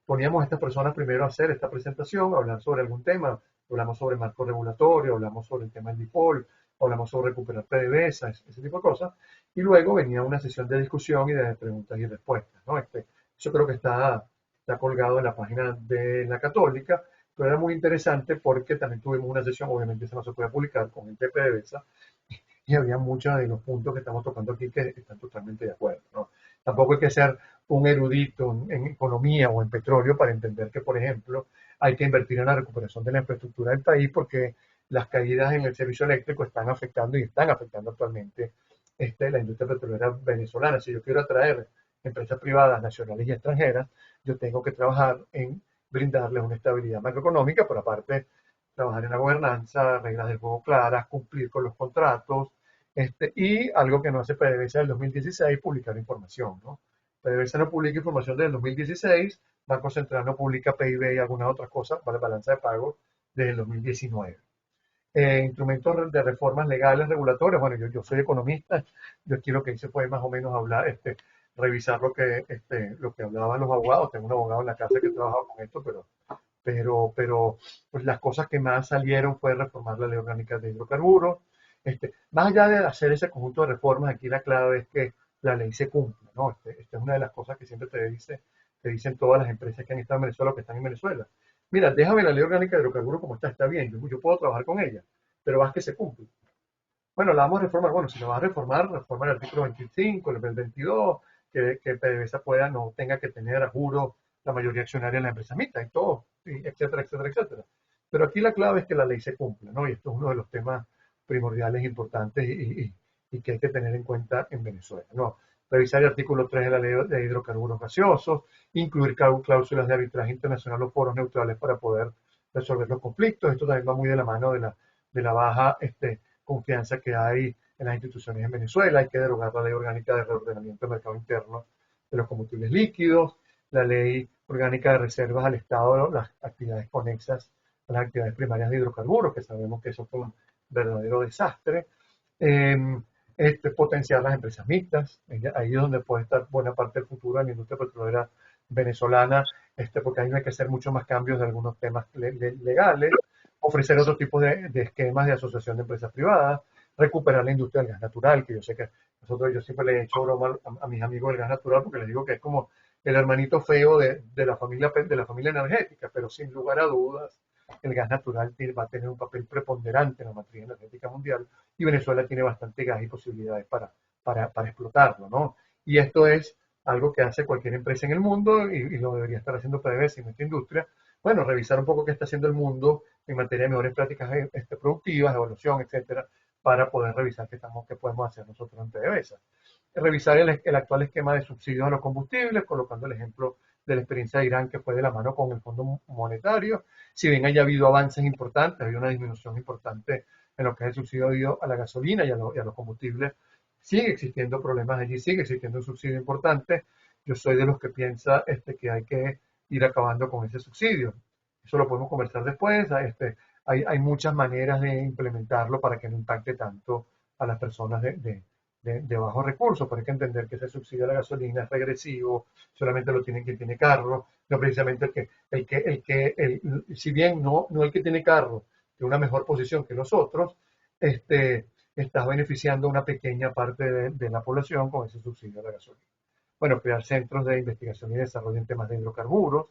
Speaker 2: poníamos a estas personas primero a hacer esta presentación, a hablar sobre algún tema, hablamos sobre marco regulatorio, hablamos sobre el tema del default, hablamos sobre recuperar PDVSA, ese tipo de cosas, y luego venía una sesión de discusión y de preguntas y respuestas, ¿no? Eso creo que está colgado en la página de la Católica, pero era muy interesante porque también tuvimos una sesión, obviamente eso no se puede publicar, con gente de PDVSA, y había muchos de los puntos que estamos tocando aquí que están totalmente de acuerdo, ¿no? Tampoco hay que ser un erudito en economía o en petróleo para entender que, por ejemplo, hay que invertir en la recuperación de la infraestructura del país porque las caídas en el servicio eléctrico están afectando actualmente la industria petrolera venezolana. Si yo quiero atraer empresas privadas, nacionales y extranjeras, yo tengo que trabajar en brindarles una estabilidad macroeconómica, pero aparte trabajar en la gobernanza, reglas del juego claras, cumplir con los contratos, y algo que no hace PDVSA del 2016, publicar información, ¿no? PDVSA no publica información del 2016, Banco Central no publica PIB y algunas otras cosas para balanza de pago desde el 2019. Instrumentos de reformas legales, regulatorias, bueno, yo soy economista, yo quiero que ahí se puede más o menos hablar, revisar lo que hablaban los abogados, tengo un abogado en la casa que ha trabajado con esto, pero pues las cosas que más salieron fue reformar la ley orgánica de hidrocarburos. Más allá de hacer ese conjunto de reformas, aquí la clave es que la ley se cumpla, ¿no? Esta es una de las cosas que siempre te dicen todas las empresas que han estado en Venezuela o que están en Venezuela. Mira, déjame la ley orgánica de hidrocarburos como está bien, yo puedo trabajar con ella, pero haz que se cumple. Bueno, la vamos a reformar. Bueno, si la vas a reformar, reforma el artículo 25, el 22, que PDVSA no tenga que tener a juro la mayoría accionaria en la empresa mixta y todo, etcétera, etcétera, etcétera. Pero aquí la clave es que la ley se cumpla, ¿no? Y esto es uno de los temas primordiales, importantes y que hay que tener en cuenta en Venezuela, ¿no? Revisar el artículo 3 de la ley de hidrocarburos gaseosos, incluir cláusulas de arbitraje internacional o foros neutrales para poder resolver los conflictos. Esto también va muy de la mano de la baja confianza que hay en las instituciones en Venezuela. Hay que derogar la ley orgánica de reordenamiento del mercado interno de los combustibles líquidos, la ley orgánica de reservas al Estado, las actividades conexas a las actividades primarias de hidrocarburos, que sabemos que eso fue un verdadero desastre. Potenciar las empresas mixtas, ahí es donde puede estar buena parte del futuro de la industria petrolera venezolana, porque ahí no hay que hacer muchos más cambios de algunos temas legales, ofrecer otro tipo de esquemas de asociación de empresas privadas, recuperar la industria del gas natural, que yo sé que yo siempre le he hecho broma a mis amigos del gas natural porque les digo que es como el hermanito feo de la familia energética, pero sin lugar a dudas el gas natural va a tener un papel preponderante en la matriz energética mundial y Venezuela tiene bastante gas y posibilidades para explotarlo, ¿no? Y esto es algo que hace cualquier empresa en el mundo y lo debería estar haciendo PDVSA en esta industria. Bueno, revisar un poco qué está haciendo el mundo en materia de mejores prácticas productivas, evaluación, etcétera, para poder revisar qué podemos hacer nosotros en PDVSA. Revisar el actual esquema de subsidios a los combustibles, colocando el ejemplo de la experiencia de Irán que fue de la mano con el Fondo Monetario. Si bien haya habido avances importantes, había una disminución importante en lo que es el subsidio a la gasolina y a los combustibles, sigue existiendo problemas allí, sigue existiendo un subsidio importante. Yo soy de los que piensa que hay que ir acabando con ese subsidio. Eso lo podemos conversar después. Hay muchas maneras de implementarlo para que no impacte tanto a las personas de bajos recursos, pero hay que entender que ese subsidio a la gasolina es regresivo, solamente lo tiene quien tiene carro, no precisamente si bien no el que tiene carro tiene una mejor posición que los otros, estás beneficiando a una pequeña parte de la población con ese subsidio a la gasolina. Bueno, crear centros de investigación y desarrollo en temas de hidrocarburos,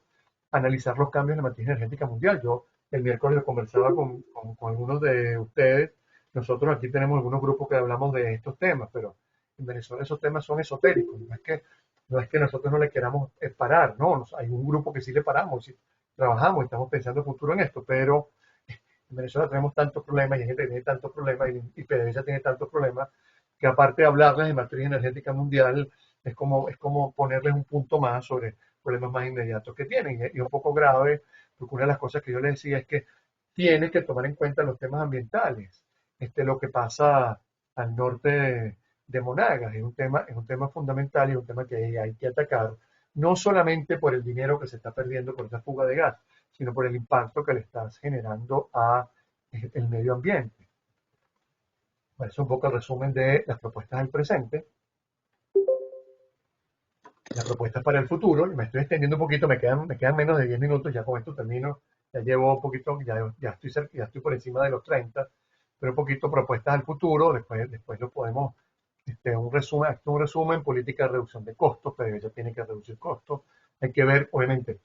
Speaker 2: analizar los cambios en la matriz energética mundial. Yo el miércoles conversaba con algunos de ustedes. Nosotros aquí tenemos algunos grupos que hablamos de estos temas, pero en Venezuela esos temas son esotéricos. No es que nosotros no le queramos parar, no. Hay un grupo que sí le paramos, sí, trabajamos, estamos pensando futuro en esto, pero en Venezuela tenemos tantos problemas y hay gente que tiene tantos problemas y PDVSA tiene tantos problemas que aparte de hablarles de matriz energética mundial, es como ponerles un punto más sobre problemas más inmediatos que tienen. Y es un poco grave, porque una de las cosas que yo les decía es que tienes que tomar en cuenta los temas ambientales. Lo que pasa al norte de Monagas es un tema fundamental y es un tema que hay que atacar, no solamente por el dinero que se está perdiendo por esa fuga de gas, sino por el impacto que le estás generando a el medio ambiente. Bueno, es un poco el resumen de las propuestas del presente. Las propuestas para el futuro, y me estoy extendiendo un poquito, me quedan menos de 10 minutos, ya con esto termino, ya llevo un poquito, ya estoy por encima de los 30, pero un poquito propuestas al futuro, después lo podemos, un resumen, política de reducción de costos, PDVSA tiene que reducir costos, hay que ver, obviamente,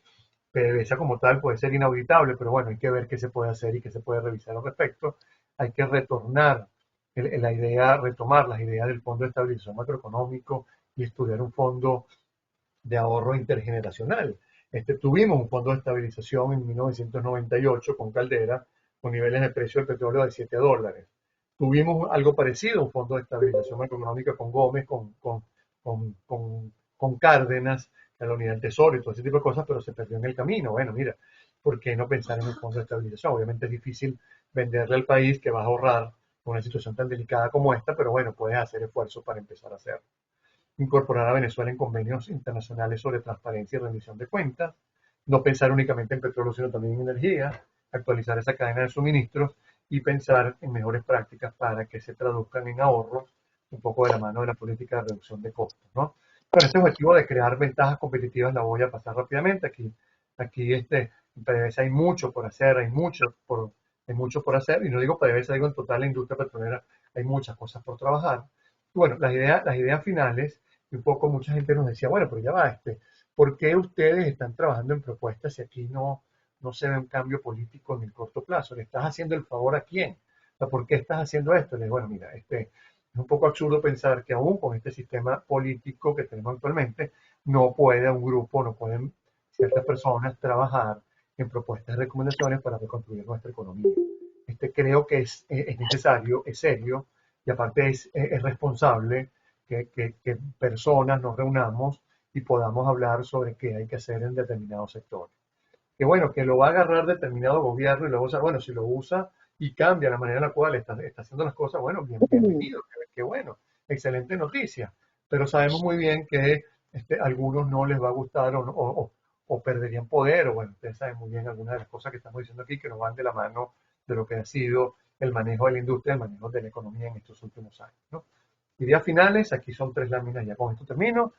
Speaker 2: PDVSA como tal puede ser inauditable, pero bueno, hay que ver qué se puede hacer y qué se puede revisar al respecto, hay que retomar las ideas del Fondo de Estabilización Macroeconómico y estudiar un fondo de ahorro intergeneracional. Tuvimos un fondo de estabilización en 1998 con Caldera, con niveles de precio del petróleo de $7. Tuvimos algo parecido, un fondo de estabilización económica con Gómez, con Cárdenas, en la Unidad del Tesoro y todo ese tipo de cosas, pero se perdió en el camino. Bueno, mira, ¿por qué no pensar en un fondo de estabilización? Obviamente es difícil venderle al país que vas a ahorrar con una situación tan delicada como esta, pero bueno, puedes hacer esfuerzos para empezar a hacerlo. Incorporar a Venezuela en convenios internacionales sobre transparencia y rendición de cuentas, no pensar únicamente en petróleo, sino también en energía, actualizar esa cadena de suministros y pensar en mejores prácticas para que se traduzcan en ahorros, un poco de la mano de la política de reducción de costos, ¿no? Con este objetivo de crear ventajas competitivas la voy a pasar rápidamente. Aquí en PDVSA hay mucho por hacer, hay mucho por hacer, y no digo PDVSA, digo en total la industria petrolera, hay muchas cosas por trabajar. Y bueno, las ideas finales, y un poco mucha gente nos decía, bueno, pero ya va, ¿por qué ustedes están trabajando en propuestas si aquí no se ve un cambio político en el corto plazo? ¿Le estás haciendo el favor a quién? O sea, ¿por qué estás haciendo esto? Les digo, bueno, mira, es un poco absurdo pensar que aún con este sistema político que tenemos actualmente, no pueden ciertas personas trabajar en propuestas de recomendaciones para reconstruir nuestra economía. Creo que es necesario, es serio, y aparte es responsable que personas nos reunamos y podamos hablar sobre qué hay que hacer en determinados sectores. Que bueno, que lo va a agarrar determinado gobierno y lo usa, bueno, si lo usa y cambia la manera en la cual está haciendo las cosas, bueno, bienvenido, qué bueno, excelente noticia. Pero sabemos muy bien que a algunos no les va a gustar o perderían poder, o bueno, ustedes saben muy bien algunas de las cosas que estamos diciendo aquí que no van de la mano de lo que ha sido el manejo de la industria, el manejo de la economía en estos últimos años, ¿no? Ideas finales, aquí son 3 láminas, ya con esto termino.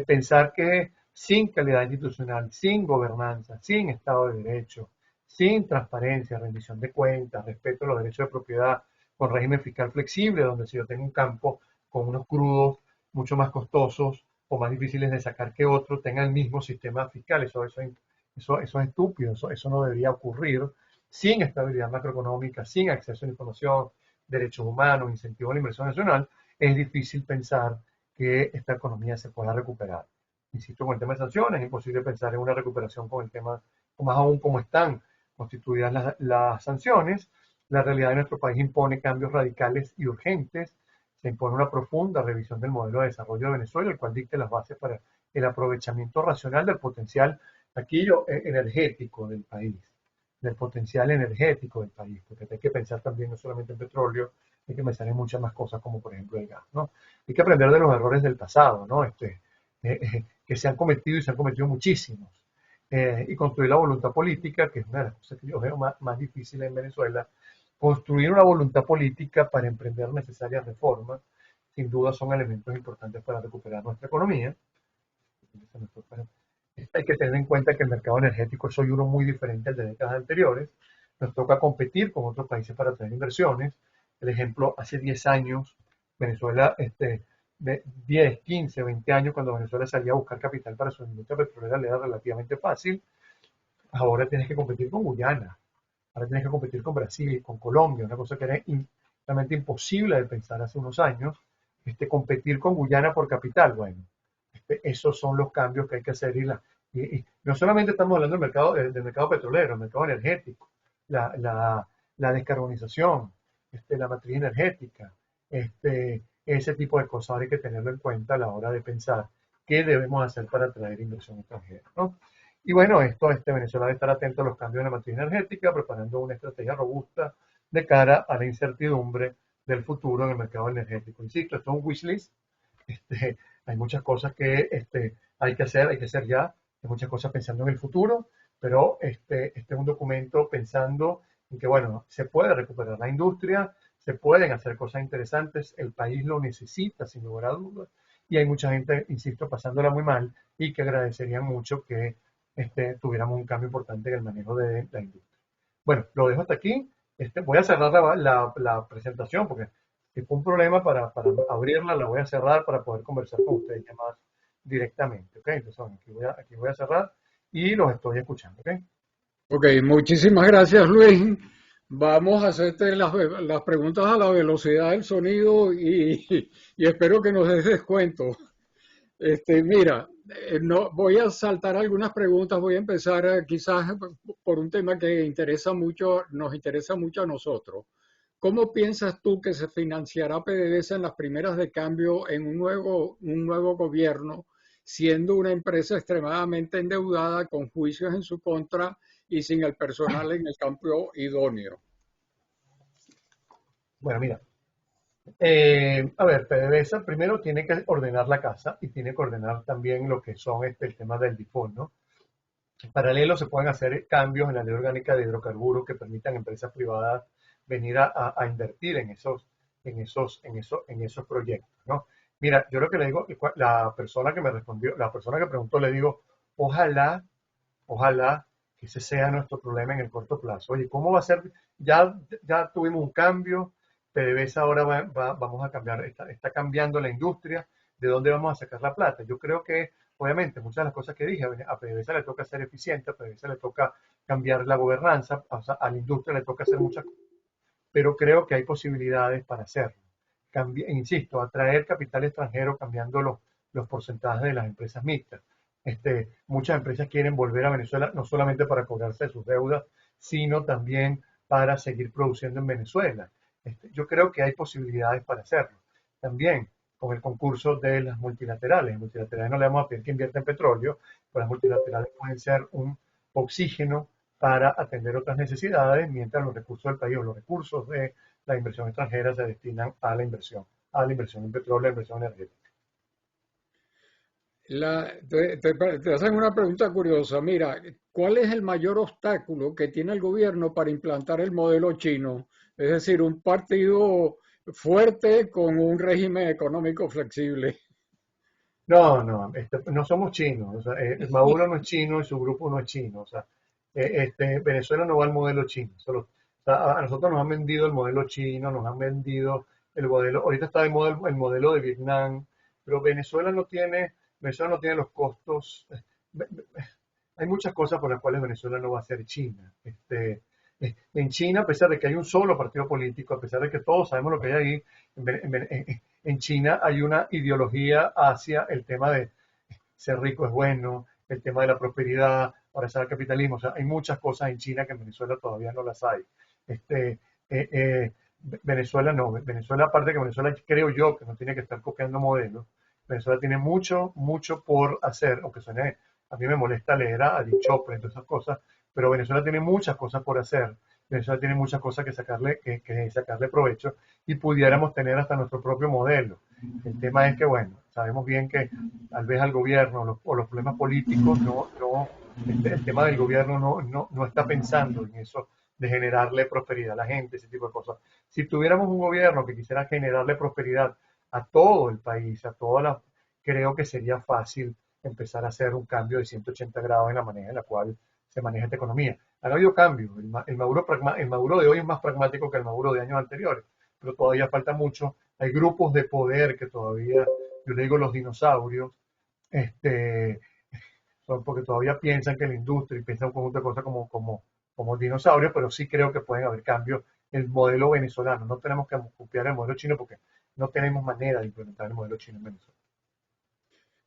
Speaker 2: Pensar que sin calidad institucional, sin gobernanza, sin Estado de Derecho, sin transparencia, rendición de cuentas, respeto a los derechos de propiedad, con régimen fiscal flexible, donde si yo tengo un campo con unos crudos mucho más costosos o más difíciles de sacar que otro, tenga el mismo sistema fiscal. Eso es estúpido, eso no debería ocurrir. sin estabilidad macroeconómica, sin acceso a la información, derechos humanos, incentivo a la inversión nacional, es difícil pensar que esta economía se pueda recuperar. Insisto, con el tema de sanciones, es imposible pensar en una recuperación con el tema, más aún como están constituidas las sanciones. La realidad de nuestro país impone cambios radicales y urgentes. Se impone una profunda revisión del modelo de desarrollo de Venezuela, el cual dicte las bases para el aprovechamiento racional del potencial energético del país, del potencial energético del país, porque hay que pensar también no solamente en petróleo, hay que pensar en muchas más cosas como por ejemplo el gas, ¿no? Hay que aprender de los errores del pasado, ¿no? Que se han cometido y se han cometido muchísimos. Y construir la voluntad política, que es una de las cosas que yo veo más difíciles en Venezuela, construir una voluntad política para emprender necesarias reformas, sin duda son elementos importantes para recuperar nuestra economía. Hay que tener en cuenta que el mercado energético es hoy uno muy diferente al de décadas anteriores. Nos toca competir con otros países para atraer inversiones. El ejemplo, hace 10 años, Venezuela, de 10, 15, 20 años, cuando Venezuela salía a buscar capital para su industria petrolera, le era relativamente fácil. Ahora tienes que competir con Guyana, ahora tienes que competir con Brasil, con Colombia, una cosa que era realmente imposible de pensar hace unos años. Competir con Guyana por capital, bueno, esos son los cambios que hay que hacer y no solamente estamos hablando del mercado petrolero, el mercado energético, la descarbonización, la matriz energética, ese tipo de cosas ahora hay que tenerlo en cuenta a la hora de pensar qué debemos hacer para atraer inversión extranjera, ¿no? Y bueno, Venezuela debe estar atento a los cambios en la matriz energética, preparando una estrategia robusta de cara a la incertidumbre del futuro en el mercado energético. Insisto, esto es un wish list. Hay muchas cosas que hay que hacer ya, hay muchas cosas pensando en el futuro, pero este es un documento pensando en que, bueno, se puede recuperar la industria, se pueden hacer cosas interesantes, el país lo necesita sin lugar a dudas, y hay mucha gente, insisto, pasándola muy mal y que agradecerían mucho que tuviéramos un cambio importante en el manejo de la industria. Bueno, lo dejo hasta aquí. Voy a cerrar la presentación porque si fue un problema para abrirla, la voy a cerrar para poder conversar con ustedes ya más directamente. ¿Ok? Entonces, bueno, aquí voy a cerrar y los estoy escuchando. ¿Ok?
Speaker 4: Ok, muchísimas gracias, Luis. Vamos a hacerte las preguntas a la velocidad del sonido y espero que nos des descuento. Mira, no, voy a saltar algunas preguntas, voy a empezar quizás por un tema que nos interesa mucho a nosotros. ¿Cómo piensas tú que se financiará PDVSA en las primeras de cambio en un nuevo gobierno, siendo una empresa extremadamente endeudada, con juicios en su contra y sin el personal en el campo idóneo?
Speaker 2: Bueno, mira. A ver, PDVSA primero tiene que ordenar la casa y tiene que ordenar también lo que son el tema del default, ¿no? En paralelo se pueden hacer cambios en la ley orgánica de hidrocarburos que permitan a empresas privadas venir a invertir en esos proyectos, ¿no? Mira, yo lo que le digo, la persona que me respondió, la persona que preguntó, le digo, ojalá, ojalá que ese sea nuestro problema en el corto plazo. Oye, ¿cómo va a ser? Ya tuvimos un cambio, PDVSA ahora vamos a cambiar, está cambiando la industria, ¿de dónde vamos a sacar la plata? Yo creo que obviamente, muchas de las cosas que dije, a PDVSA le toca ser eficiente, a PDVSA le toca cambiar la gobernanza, a la industria le toca hacer muchas cosas, pero creo que hay posibilidades para hacerlo. Insisto, atraer capital extranjero cambiando los porcentajes de las empresas mixtas. Muchas empresas quieren volver a Venezuela no solamente para cobrarse de sus deudas, sino también para seguir produciendo en Venezuela. Yo creo que hay posibilidades para hacerlo. También con el concurso de las multilaterales. Las multilaterales no le vamos a pedir que invierta en petróleo, pero las multilaterales pueden ser un oxígeno para atender otras necesidades, mientras los recursos del país o los recursos de la inversión extranjera se destinan a la inversión en petróleo, a la inversión energética.
Speaker 4: Te hacen una pregunta curiosa. Mira, ¿cuál es el mayor obstáculo que tiene el gobierno para implantar el modelo chino? Es decir, un partido fuerte con un régimen económico flexible.
Speaker 2: No somos chinos. O sea, Maduro no es chino y su grupo no es chino. O sea, Venezuela no va al modelo chino. O sea, a nosotros nos han vendido el modelo chino, nos han vendido el modelo. Ahorita está de moda el modelo de Vietnam, pero Venezuela no tiene los costos. Hay muchas cosas por las cuales Venezuela no va a ser China. En China, a pesar de que hay un solo partido político, a pesar de que todos sabemos lo que hay ahí, en China hay una ideología hacia el tema de ser rico es bueno, el tema de la prosperidad, abrazar el capitalismo. O sea, hay muchas cosas en China que en Venezuela todavía no las hay. Este, eh, eh, Venezuela no, Venezuela, aparte que Venezuela creo yo que no tiene que estar copiando modelos, Venezuela tiene mucho, mucho por hacer, aunque suene, a mí me molesta leer a Dick Chopra y todas esas cosas, pero Venezuela tiene muchas cosas por hacer, Venezuela tiene muchas cosas que sacarle provecho y pudiéramos tener hasta nuestro propio modelo. El tema es que, bueno, sabemos bien que tal vez al gobierno o los problemas políticos el tema del gobierno no está pensando en eso de generarle prosperidad a la gente, ese tipo de cosas. Si tuviéramos un gobierno que quisiera generarle prosperidad a todo el país, creo que sería fácil empezar a hacer un cambio de 180 grados en la manera en la cual se maneja esta economía. Han habido cambios. El Maduro de hoy es más pragmático que el Maduro de años anteriores, pero todavía falta mucho. Hay grupos de poder que todavía, yo le digo los dinosaurios, este, son porque todavía piensan que la industria y piensan un conjunto de cosas como dinosaurios, pero sí creo que pueden haber cambios en el modelo venezolano. No tenemos que copiar el modelo chino porque no tenemos manera de implementar el modelo chino en Venezuela.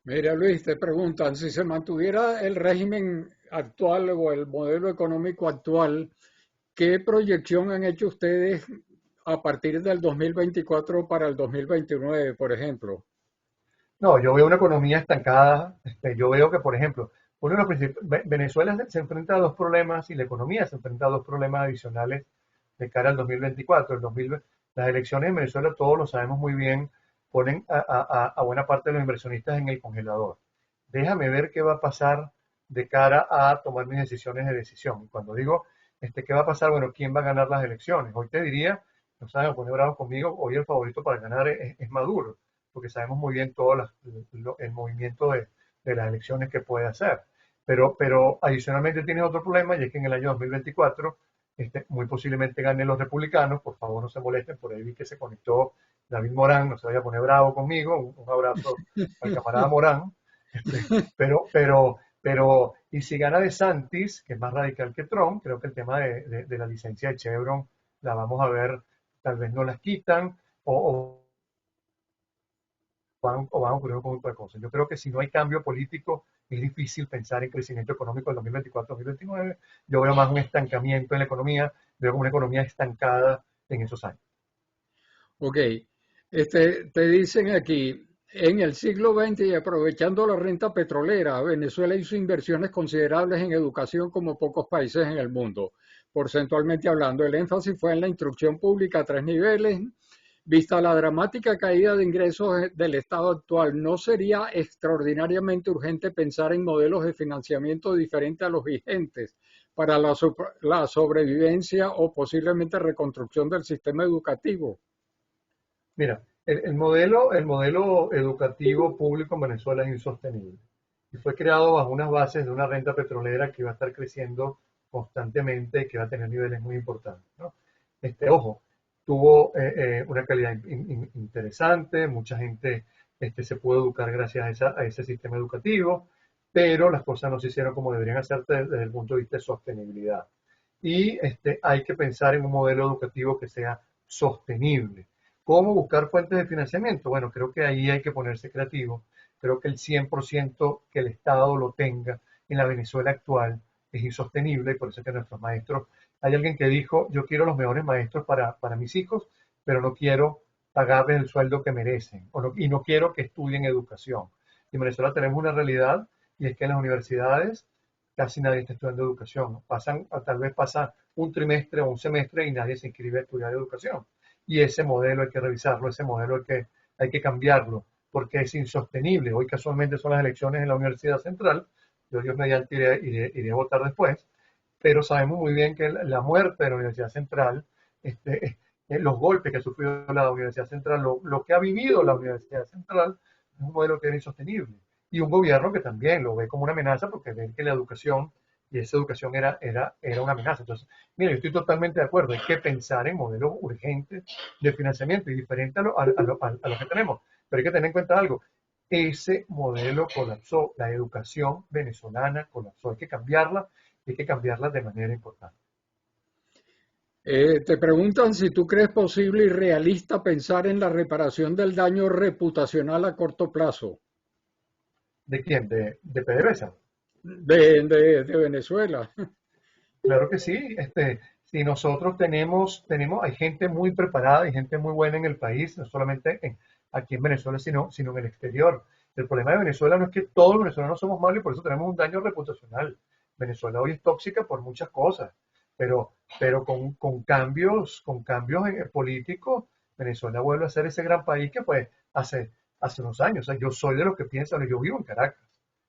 Speaker 4: Mira, Luis, te preguntan, si se mantuviera el régimen actual o el modelo económico actual, ¿qué proyección han hecho ustedes a partir del 2024 para el 2029, por ejemplo?
Speaker 2: No, yo veo una economía estancada. Yo veo que, por ejemplo, Venezuela se enfrenta a dos problemas y la economía se enfrenta a dos problemas adicionales de cara al 2024. Las elecciones en Venezuela, todos lo sabemos muy bien, ponen a buena parte de los inversionistas en el congelador. Déjame ver qué va a pasar de cara a tomar mis decisiones de decisión. Y cuando digo qué va a pasar, bueno, ¿quién va a ganar las elecciones? Hoy te diría, no saben poner bravos conmigo, hoy el favorito para ganar es Maduro, porque sabemos muy bien todo el movimiento de las elecciones que puede hacer. Pero adicionalmente tiene otro problema y es que en el año 2024 muy posiblemente ganen los republicanos. Por favor, no se molesten, por ahí vi que se conectó David Morán, no se vaya a poner bravo conmigo, un abrazo al camarada Morán. Y si gana DeSantis, que es más radical que Trump, creo que el tema de la licencia de Chevron la vamos a ver, tal vez no las quitan o van a ocurrir un conjunto de cosas. Yo creo que si no hay cambio político, es difícil pensar en crecimiento económico en 2024-2029. Yo veo más un estancamiento en la economía, veo una economía estancada en esos años.
Speaker 4: Ok, te dicen aquí, en el siglo XX y aprovechando la renta petrolera, Venezuela hizo inversiones considerables en educación como pocos países en el mundo. Porcentualmente hablando, el énfasis fue en la instrucción pública a 3 niveles. Vista la dramática caída de ingresos del Estado actual, ¿no sería extraordinariamente urgente pensar en modelos de financiamiento diferentes a los vigentes para la sobrevivencia o posiblemente reconstrucción del sistema educativo?
Speaker 2: Mira, el modelo educativo público en Venezuela es insostenible y fue creado bajo unas bases de una renta petrolera que va a estar creciendo constantemente y que va a tener niveles muy importantes, ¿no? Ojo, tuvo una calidad interesante, mucha gente se pudo educar gracias a ese sistema educativo, pero las cosas no se hicieron como deberían hacerse desde el punto de vista de sostenibilidad. Y hay que pensar en un modelo educativo que sea sostenible. ¿Cómo buscar fuentes de financiamiento? Bueno, creo que ahí hay que ponerse creativo. Creo que el 100% que el Estado lo tenga en la Venezuela actual es insostenible y por eso es que nuestros maestros, hay alguien que dijo, yo quiero los mejores maestros para mis hijos, pero no quiero pagarles el sueldo que merecen y no quiero que estudien educación. Y en Venezuela tenemos una realidad y es que en las universidades casi nadie está estudiando educación. Tal vez pasa un trimestre o un semestre y nadie se inscribe a estudiar educación. Y ese modelo hay que revisarlo, ese modelo hay que cambiarlo, porque es insostenible. Hoy casualmente son las elecciones en la Universidad Central, yo Dios mediante iré a votar después, pero sabemos muy bien que la muerte de la Universidad Central, los golpes que ha sufrido la Universidad Central, lo que ha vivido la Universidad Central, es un modelo que era insostenible. Y un gobierno que también lo ve como una amenaza porque ve que la educación y esa educación era una amenaza. Entonces, mira, yo estoy totalmente de acuerdo, hay que pensar en modelos urgentes de financiamiento y diferente a lo que tenemos. Pero hay que tener en cuenta algo, ese modelo colapsó, la educación venezolana colapsó, hay que cambiarla de manera importante.
Speaker 4: Te preguntan si tú crees posible y realista pensar en la reparación del daño reputacional a corto plazo
Speaker 2: ¿De quién? ¿De PDVSA?
Speaker 4: de Venezuela.
Speaker 2: Claro que sí. Si nosotros hay gente muy preparada y gente muy buena en el país, no solamente aquí en Venezuela, sino en el exterior. El problema de Venezuela no es que todos los venezolanos somos malos y por eso tenemos un daño reputacional. Venezuela hoy es tóxica por muchas cosas, pero con cambios políticos, Venezuela vuelve a ser ese gran país que pues hace unos años. O sea, yo soy de los que piensan, yo vivo en Caracas,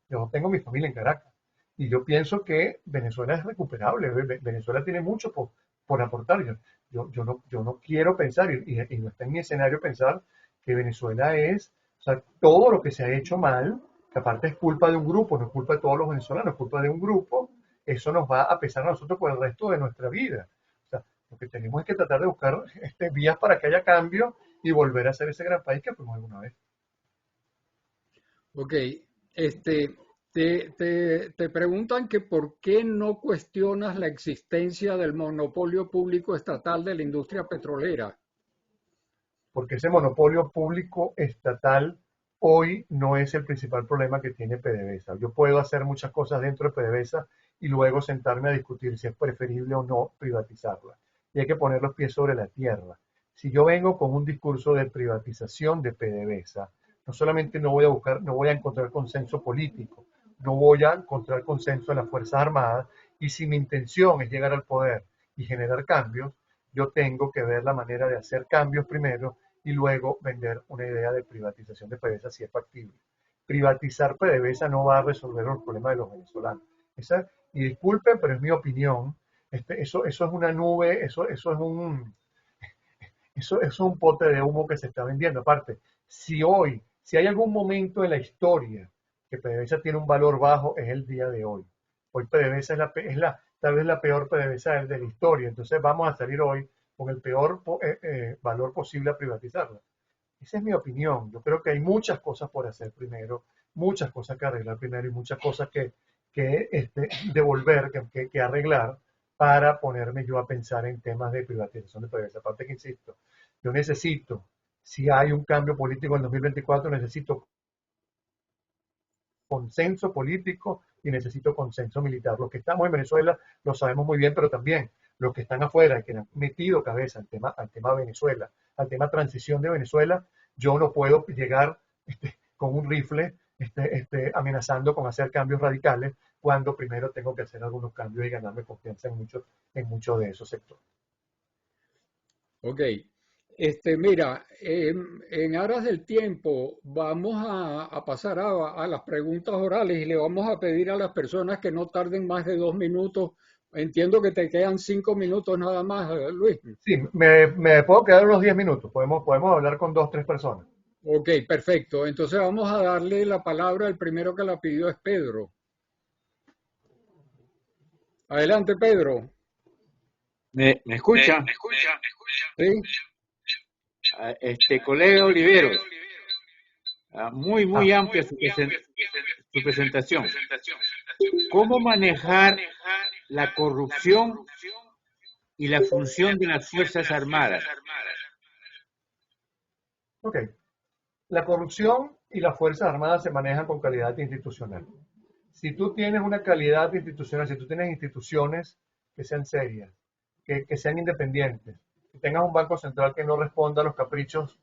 Speaker 2: yo tengo mi familia en Caracas. Y yo pienso que Venezuela es recuperable. Venezuela tiene mucho por aportar. Yo no quiero pensar, y no está en mi escenario pensar que Venezuela o sea, todo lo que se ha hecho mal, que aparte es culpa de un grupo, no es culpa de todos los venezolanos, es culpa de un grupo, eso nos va a pesar a nosotros por el resto de nuestra vida. O sea, lo que tenemos es que tratar de buscar vías para que haya cambio y volver a ser ese gran país que fuimos alguna vez.
Speaker 4: Ok, este, te preguntan que por qué no cuestionas la existencia del monopolio público estatal de la industria petrolera.
Speaker 2: Porque ese monopolio público estatal hoy no es el principal problema que tiene PDVSA. Yo puedo hacer muchas cosas dentro de PDVSA y luego sentarme a discutir si es preferible o no privatizarla. Y hay que poner los pies sobre la tierra. Si yo vengo con un discurso de privatización de PDVSA, no solamente no voy a encontrar consenso político, no voy a encontrar consenso en las Fuerzas Armadas, y si mi intención es llegar al poder y generar cambios, yo tengo que ver la manera de hacer cambios primero y luego vender una idea de privatización de PDVSA si es factible. Privatizar PDVSA no va a resolver los problemas de los venezolanos. Y disculpen, pero es mi opinión. Eso es una nube, eso es un pote de humo que se está vendiendo. Aparte, si hay algún momento en la historia que PDVSA tiene un valor bajo, es el día de hoy. Hoy PDVSA tal vez la peor PDVSA de la historia. Entonces vamos a salir hoy con el peor valor posible a privatizarla. Esa es mi opinión. Yo creo que hay muchas cosas por hacer primero, muchas cosas que arreglar primero y muchas cosas que devolver, que arreglar para ponerme yo a pensar en temas de privatización de PDVSA. Aparte que insisto, yo necesito, si hay un cambio político en 2024, necesito consenso político y necesito consenso militar. Los que estamos en Venezuela lo sabemos muy bien, pero también los que están afuera y que han metido cabeza al tema Venezuela, al tema transición de Venezuela, yo no puedo llegar con un rifle amenazando con hacer cambios radicales cuando primero tengo que hacer algunos cambios y ganarme confianza en muchos de esos sectores.
Speaker 4: Ok, mira, en aras del tiempo vamos a pasar a las preguntas orales y le vamos a pedir a las personas que no tarden más de 2 minutos. Entiendo que te quedan 5 minutos nada más, Luis.
Speaker 2: Sí, me puedo quedar unos 10 minutos. Podemos hablar con 2, 3 personas.
Speaker 4: Ok, perfecto. Entonces vamos a darle la palabra. El primero que la pidió es Pedro. Adelante, Pedro.
Speaker 5: ¿Me escucha?
Speaker 4: Sí.
Speaker 5: Colega Oliveros, muy amplia su presentación. ¿Cómo manejar la corrupción y la función de las Fuerzas Armadas?
Speaker 2: Ok. La corrupción y las Fuerzas Armadas se manejan con calidad institucional. Si tú tienes una calidad institucional, si tú tienes instituciones que sean serias, que sean independientes, que tengas un banco central que no responda a los caprichos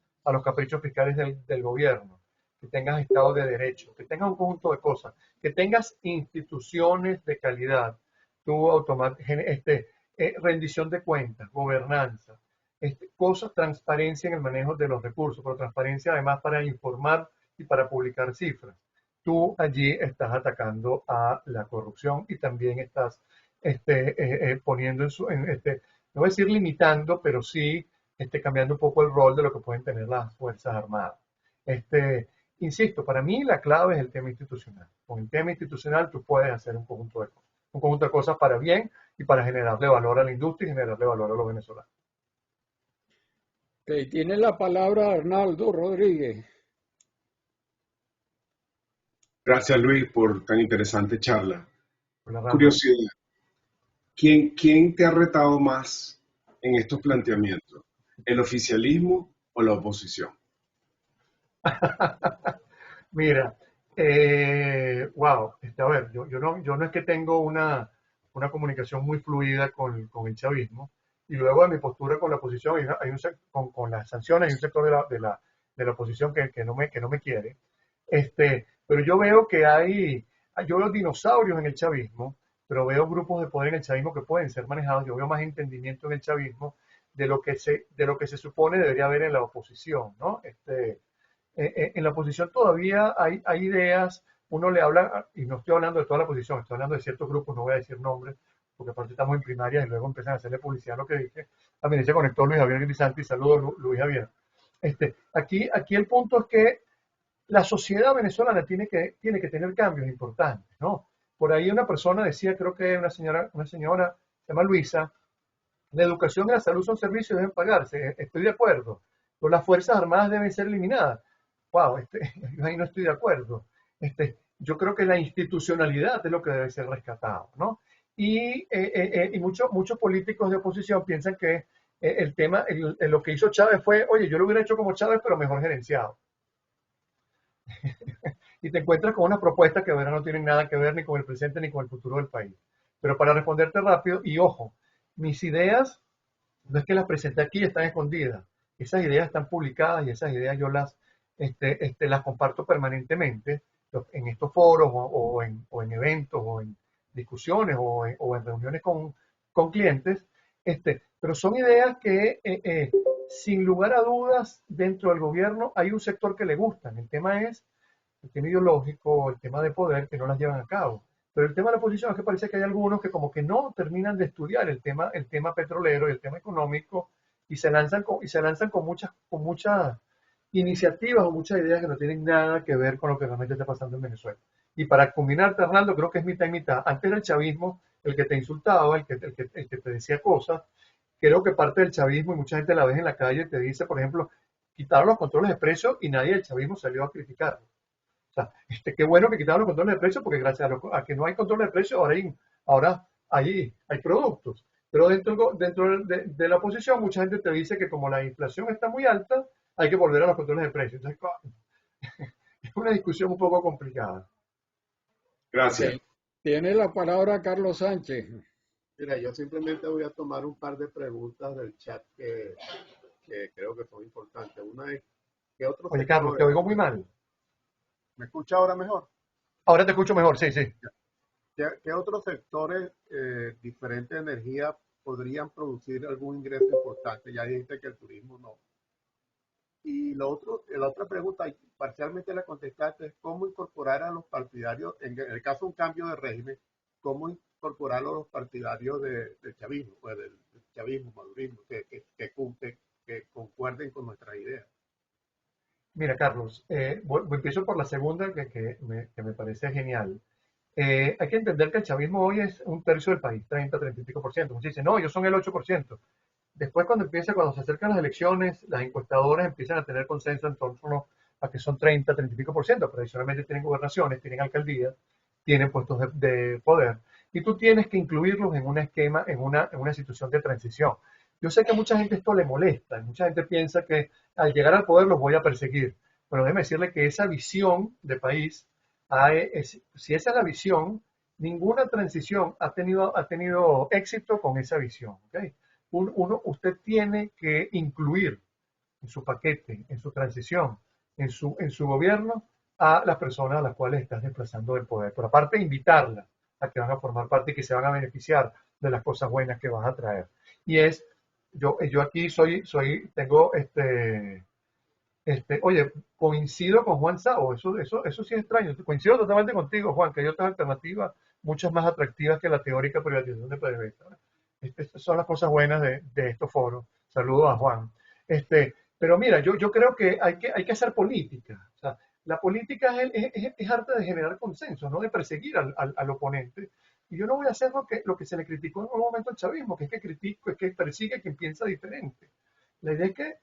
Speaker 2: fiscales del gobierno, que tengas Estado de Derecho, que tengas un conjunto de cosas, que tengas instituciones de calidad, rendición de cuentas, gobernanza, cosas, transparencia en el manejo de los recursos, pero transparencia además para informar y para publicar cifras. Tú allí estás atacando a la corrupción y también estás poniendo no voy a decir limitando, pero sí cambiando un poco el rol de lo que pueden tener las Fuerzas Armadas. Insisto, para mí la clave es el tema institucional. Con el tema institucional tú puedes hacer un conjunto de cosas para bien y para generarle valor a la industria y generarle valor a los venezolanos.
Speaker 4: Ok, tiene la palabra Arnaldo Rodríguez.
Speaker 1: Gracias, Luis, por tan interesante charla.
Speaker 2: Por la rama.
Speaker 1: Curiosidad, ¿quién te ha retado más en estos planteamientos? ¿El oficialismo o la oposición?
Speaker 2: Mira, wow, a ver, yo no es que tengo una comunicación muy fluida con el chavismo, y luego de mi postura con la oposición, con las sanciones, hay un sector de la oposición que no me quiere. Pero yo veo yo veo dinosaurios en el chavismo, pero veo grupos de poder en el chavismo que pueden ser manejados. Yo veo más entendimiento en el chavismo de lo que se supone debería haber en la oposición, ¿no? En la oposición todavía hay ideas, uno le habla, y no estoy hablando de toda la oposición, estoy hablando de ciertos grupos, no voy a decir nombres, porque aparte estamos en primarias y luego empiezan a hacerle publicidad a lo que dije. También se conectó Luis Javier Grisanti, saludos Luis Javier. Aquí el punto es que la sociedad venezolana tiene que tener cambios importantes, ¿no? Por ahí una persona decía, creo que una señora, se llama Luisa, la educación y la salud son servicios y deben pagarse. Estoy de acuerdo. Pero las Fuerzas Armadas deben ser eliminadas. Wow, yo ahí no estoy de acuerdo. Yo creo que la institucionalidad es lo que debe ser rescatado, ¿no? Y muchos políticos de oposición piensan que el tema, lo que hizo Chávez fue, oye, yo lo hubiera hecho como Chávez, pero mejor gerenciado. Y te encuentras con una propuesta que ahora no tienen nada que ver ni con el presente ni con el futuro del país. Pero para responderte rápido, y ojo, mis ideas no es que las presenté aquí, están escondidas. Esas ideas están publicadas y esas ideas yo las comparto permanentemente en estos foros o en eventos o en discusiones o en reuniones con clientes. Pero son ideas que, sin lugar a dudas, dentro del gobierno hay un sector que le gustan. El tema es el tema ideológico, el tema de poder, que no las llevan a cabo. Pero el tema de la oposición es que parece que hay algunos que como que no terminan de estudiar el tema petrolero y el tema económico y se lanzan con muchas iniciativas o muchas ideas que no tienen nada que ver con lo que realmente está pasando en Venezuela. Y para combinarte, Arnaldo, creo que es mitad y mitad. Antes era el chavismo el que te insultaba, el que te decía cosas. Creo que parte del chavismo, y mucha gente la ves en la calle, te dice, por ejemplo, quitaron los controles de precios y nadie del chavismo salió a criticarlo. O sea, qué bueno que quitaron los controles de precios, porque gracias a que no hay control de precios, ahora hay productos. Pero dentro de la oposición, mucha gente te dice que como la inflación está muy alta, hay que volver a los controles de precios. Entonces, es una discusión un poco complicada.
Speaker 1: Gracias.
Speaker 4: Tiene la palabra Carlos Sánchez.
Speaker 3: Mira, yo simplemente voy a tomar un par de preguntas del chat que creo que son importantes. Una es, ¿qué otros
Speaker 2: Oye, Carlos, te oigo muy mal.
Speaker 3: ¿Me escucha ahora mejor?
Speaker 2: Ahora te escucho mejor, sí, sí.
Speaker 3: ¿Qué otros sectores diferentes de energía podrían producir algún ingreso importante? Ya dijiste que el turismo no. Y la otra pregunta, y parcialmente la contestaste, es cómo incorporar a los partidarios, en el caso de un cambio de régimen, cómo incorporar a los partidarios del chavismo, pues del chavismo, madurismo, que concuerden con nuestras ideas.
Speaker 2: Mira, Carlos, empiezo por la segunda que me parece genial. Hay que entender que el chavismo hoy es un tercio del país, 30 y pico por ciento. Muchos dicen, no, ellos son el 8%. Después, cuando se acercan las elecciones, las encuestadoras empiezan a tener consenso en torno a que son 30 y pico por ciento, pero adicionalmente tienen gobernaciones, tienen alcaldías, tienen puestos de poder. Y tú tienes que incluirlos en un esquema, en una situación de transición. Yo sé que a mucha gente esto le molesta, mucha gente piensa que al llegar al poder los voy a perseguir. Bueno, déjeme decirle que esa visión de país, si esa es la visión, ninguna transición ha tenido éxito con esa visión. ¿Okay? Usted tiene que incluir en su paquete, en su transición, en su gobierno, a las personas a las cuales estás desplazando del poder. Pero aparte, invitarlas a que van a formar parte y que se van a beneficiar de las cosas buenas que vas a traer. Y yo aquí tengo oye, coincido con Juan Sao, eso sí es extraño. Coincido totalmente contigo, Juan, que hay otras alternativas muchas más atractivas que la teórica privatización de PDVSA. Estas son las cosas buenas de estos foros. Saludos a Juan. Pero mira, yo creo que hay que hacer política. O sea, la política es arte de generar consenso, no de perseguir al oponente. Y yo no voy a hacer lo que se le criticó en un momento al chavismo, que es que persigue a quien piensa diferente. La idea es que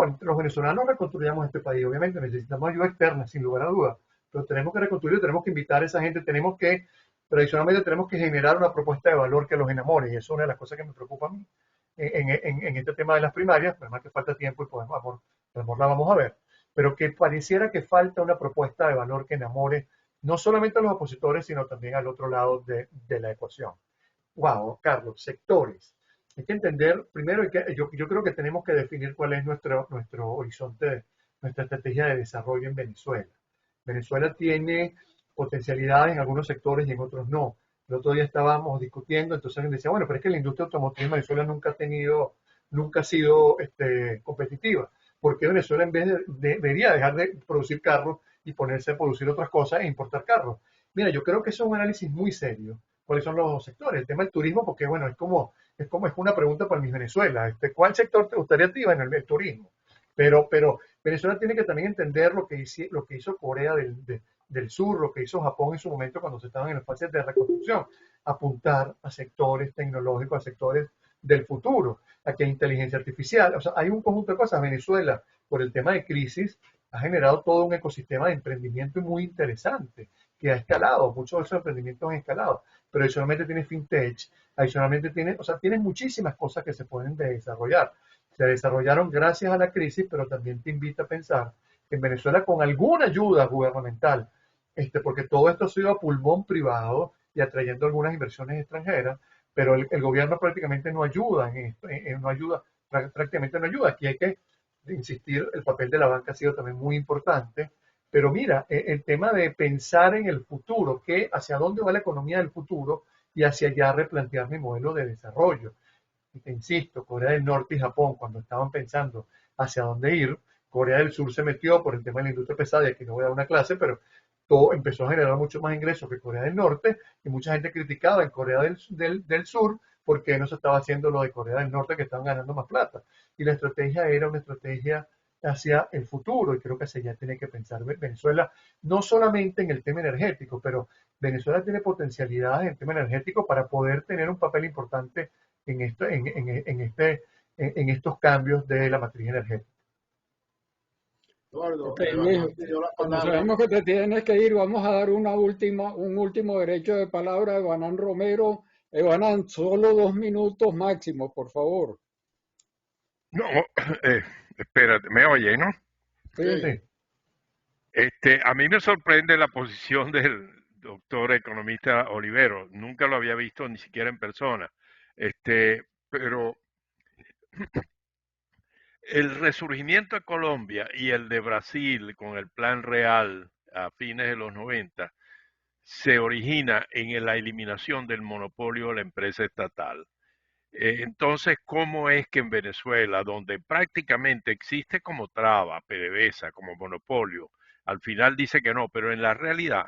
Speaker 2: entre los venezolanos reconstruyamos este país. Obviamente necesitamos ayuda externa, sin lugar a dudas, pero tenemos que reconstruir, tenemos que invitar a esa gente, tradicionalmente tenemos que generar una propuesta de valor que los enamore, y eso es una de las cosas que me preocupa a mí. en este tema de las primarias, además que falta tiempo y podemos, a lo mejor la vamos a ver, pero que pareciera que falta una propuesta de valor que enamore no solamente a los opositores, sino también al otro lado de la ecuación. Wow, Carlos, sectores. Hay que entender, primero, yo creo que tenemos que definir cuál es nuestro horizonte, nuestra estrategia de desarrollo en Venezuela. Venezuela tiene potencialidades en algunos sectores y en otros no. El otro día estábamos discutiendo, entonces alguien decía, bueno, pero es que la industria automotriz en Venezuela nunca ha sido competitiva. ¿Por qué Venezuela en vez debería dejar de producir carros y ponerse a producir otras cosas e importar carros? Mira, yo creo que eso es un análisis muy serio. ¿Cuáles son los sectores? El tema del turismo, porque bueno, es una pregunta para mi Venezuela. ¿Cuál sector te gustaría a ti? Bueno, el turismo. Pero Venezuela tiene que también entender lo que hizo Corea del Sur, lo que hizo Japón en su momento cuando se estaban en las fases de reconstrucción, apuntar a sectores tecnológicos, a sectores del futuro, aquí hay inteligencia artificial, o sea, hay un conjunto de cosas. Venezuela, por el tema de crisis, ha generado todo un ecosistema de emprendimiento muy interesante, que ha escalado, muchos de esos emprendimientos han escalado, pero adicionalmente tiene fintech, adicionalmente tiene muchísimas cosas que se pueden desarrollar. Se desarrollaron gracias a la crisis, pero también te invita a pensar que en Venezuela con alguna ayuda gubernamental, porque todo esto ha sido a pulmón privado y atrayendo algunas inversiones extranjeras, pero el gobierno prácticamente no ayuda en esto, no ayuda, prácticamente no ayuda. Aquí hay que insistir, el papel de la banca ha sido también muy importante, pero mira, el tema de pensar en el futuro, hacia dónde va la economía del futuro y hacia allá replantear mi modelo de desarrollo. Y te insisto, Corea del Norte y Japón, cuando estaban pensando hacia dónde ir, Corea del Sur se metió por el tema de la industria pesada, y aquí no voy a dar una clase, pero todo empezó a generar mucho más ingresos que Corea del Norte, y mucha gente criticaba en Corea del Sur porque no se estaba haciendo lo de Corea del Norte, que estaban ganando más plata. Y la estrategia era una estrategia hacia el futuro, y creo que hacia allá tiene que pensar Venezuela, no solamente en el tema energético, pero Venezuela tiene potencialidades en el tema energético para poder tener un papel importante en estos cambios de la matriz energética.
Speaker 3: Eduardo,
Speaker 4: Luis,
Speaker 3: pidió la
Speaker 4: como
Speaker 3: palabra.
Speaker 4: sabemos que te tienes que ir, vamos a dar un último derecho de palabra a Evanán Romero. Evanán, solo 2 minutos máximo, por favor.
Speaker 6: No, espérate, ¿me oye, no?
Speaker 4: Sí.
Speaker 2: Sí.
Speaker 6: A mí me sorprende la posición del doctor economista Olivero. Nunca lo había visto ni siquiera en persona. Pero el resurgimiento de Colombia y el de Brasil con el Plan Real a fines de los 90 se origina en la eliminación del monopolio de la empresa estatal. Entonces, ¿cómo es que en Venezuela, donde prácticamente existe como traba, PDVSA, como monopolio, al final dice que no, pero en la realidad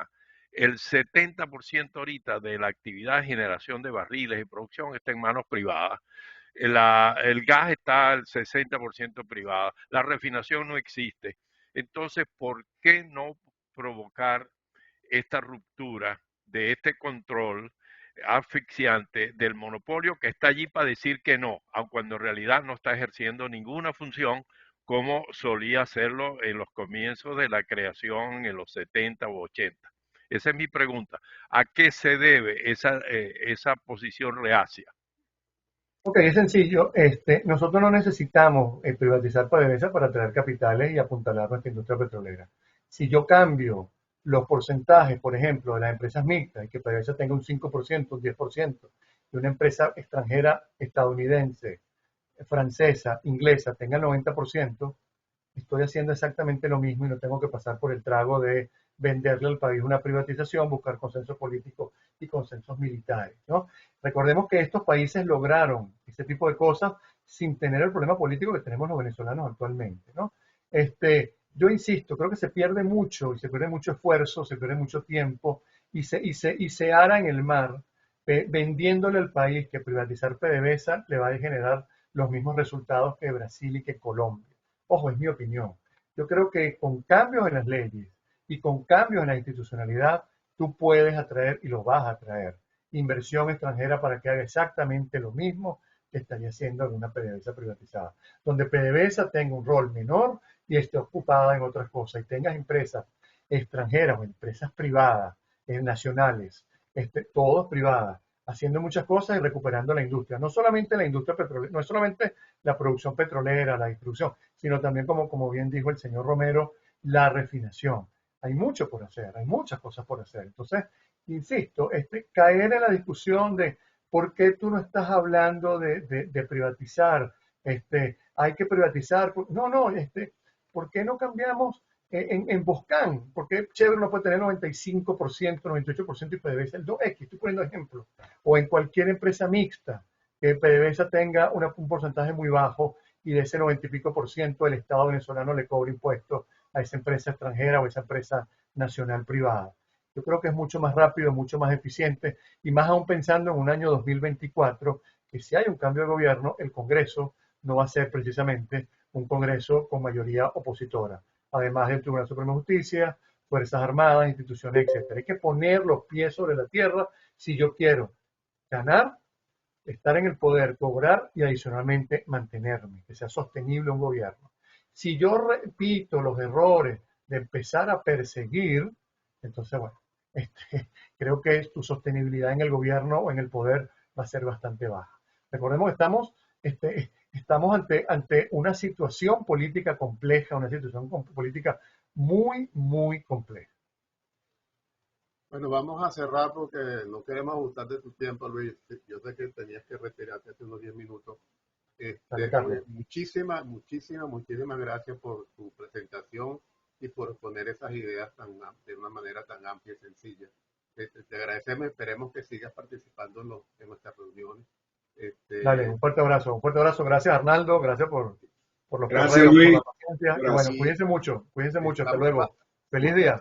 Speaker 6: el 70% ahorita de la actividad de generación de barriles y producción está en manos privadas? El gas está al 60% privada, la refinación no existe. Entonces, ¿por qué no provocar esta ruptura de este control asfixiante del monopolio que está allí para decir que no, aun cuando en realidad no está ejerciendo ninguna función como solía hacerlo en los comienzos de la creación en los 70 o 80? Esa es mi pregunta. ¿A qué se debe esa posición reacia?
Speaker 2: Ok, es sencillo. Nosotros no necesitamos privatizar PDVSA para traer capitales y apuntalar nuestra industria petrolera. Si yo cambio los porcentajes, por ejemplo, de las empresas mixtas, y que PDVSA tenga un 5%, un 10%, y una empresa extranjera, estadounidense, francesa, inglesa, tenga el 90%, estoy haciendo exactamente lo mismo y no tengo que pasar por el trago de venderle al país una privatización, buscar consensos políticos y consensos militares, ¿no? Recordemos que estos países lograron ese tipo de cosas sin tener el problema político que tenemos los venezolanos actualmente, ¿no? Yo insisto, creo que se pierde mucho y se pierde mucho esfuerzo, se pierde mucho tiempo y se ara en el mar vendiéndole al país que privatizar PDVSA le va a generar los mismos resultados que Brasil y que Colombia. Ojo, es mi opinión. Yo creo que con cambios en las leyes y con cambios en la institucionalidad, tú puedes atraer y lo vas a atraer inversión extranjera para que haga exactamente lo mismo que estaría haciendo en una PDVSA privatizada, donde PDVSA tenga un rol menor y esté ocupada en otras cosas y tengas empresas extranjeras o empresas privadas, nacionales, todas privadas, haciendo muchas cosas y recuperando la industria. No solamente la industria petrolera, no es solamente la producción petrolera, la distribución, sino también, como bien dijo el señor Romero, la refinación. Hay mucho por hacer, hay muchas cosas por hacer. Entonces, insisto, caer en la discusión de por qué tú no estás hablando de privatizar, hay que privatizar. No, ¿por qué no cambiamos en Boscan? ¿Por qué Chevron no puede tener 95%, 98% y PDVSA el 2X? Estoy poniendo ejemplos. O en cualquier empresa mixta, que PDVSA tenga un porcentaje muy bajo y de ese 90 y pico por ciento el Estado venezolano le cobre impuestos a esa empresa extranjera o esa empresa nacional privada. Yo creo que es mucho más rápido, mucho más eficiente y más aún pensando en un año 2024, que si hay un cambio de gobierno, el Congreso no va a ser precisamente un Congreso con mayoría opositora, además del Tribunal Supremo de Justicia, Fuerzas Armadas, instituciones, etc. Hay que poner los pies sobre la tierra si yo quiero ganar, estar en el poder, cobrar y adicionalmente mantenerme, que sea sostenible un gobierno. Si yo repito los errores de empezar a perseguir, entonces, bueno, creo que tu sostenibilidad en el gobierno o en el poder va a ser bastante baja. Recordemos que estamos ante una situación política compleja, una situación política muy, muy compleja.
Speaker 3: Bueno, vamos a cerrar porque no queremos abusar de tu tiempo, Luis. Yo sé que tenías que retirarte hace unos 10 minutos. Muchísimas gracias por tu presentación y por poner esas ideas de una manera tan amplia y sencilla. Te agradecemos, esperemos que sigas participando en nuestras reuniones.
Speaker 2: Dale, un fuerte abrazo, gracias Arnaldo, gracias por los
Speaker 1: Gracias,
Speaker 2: correos,
Speaker 1: Luis.
Speaker 2: por la paciencia, y bueno, cuídense mucho, hasta luego, feliz día.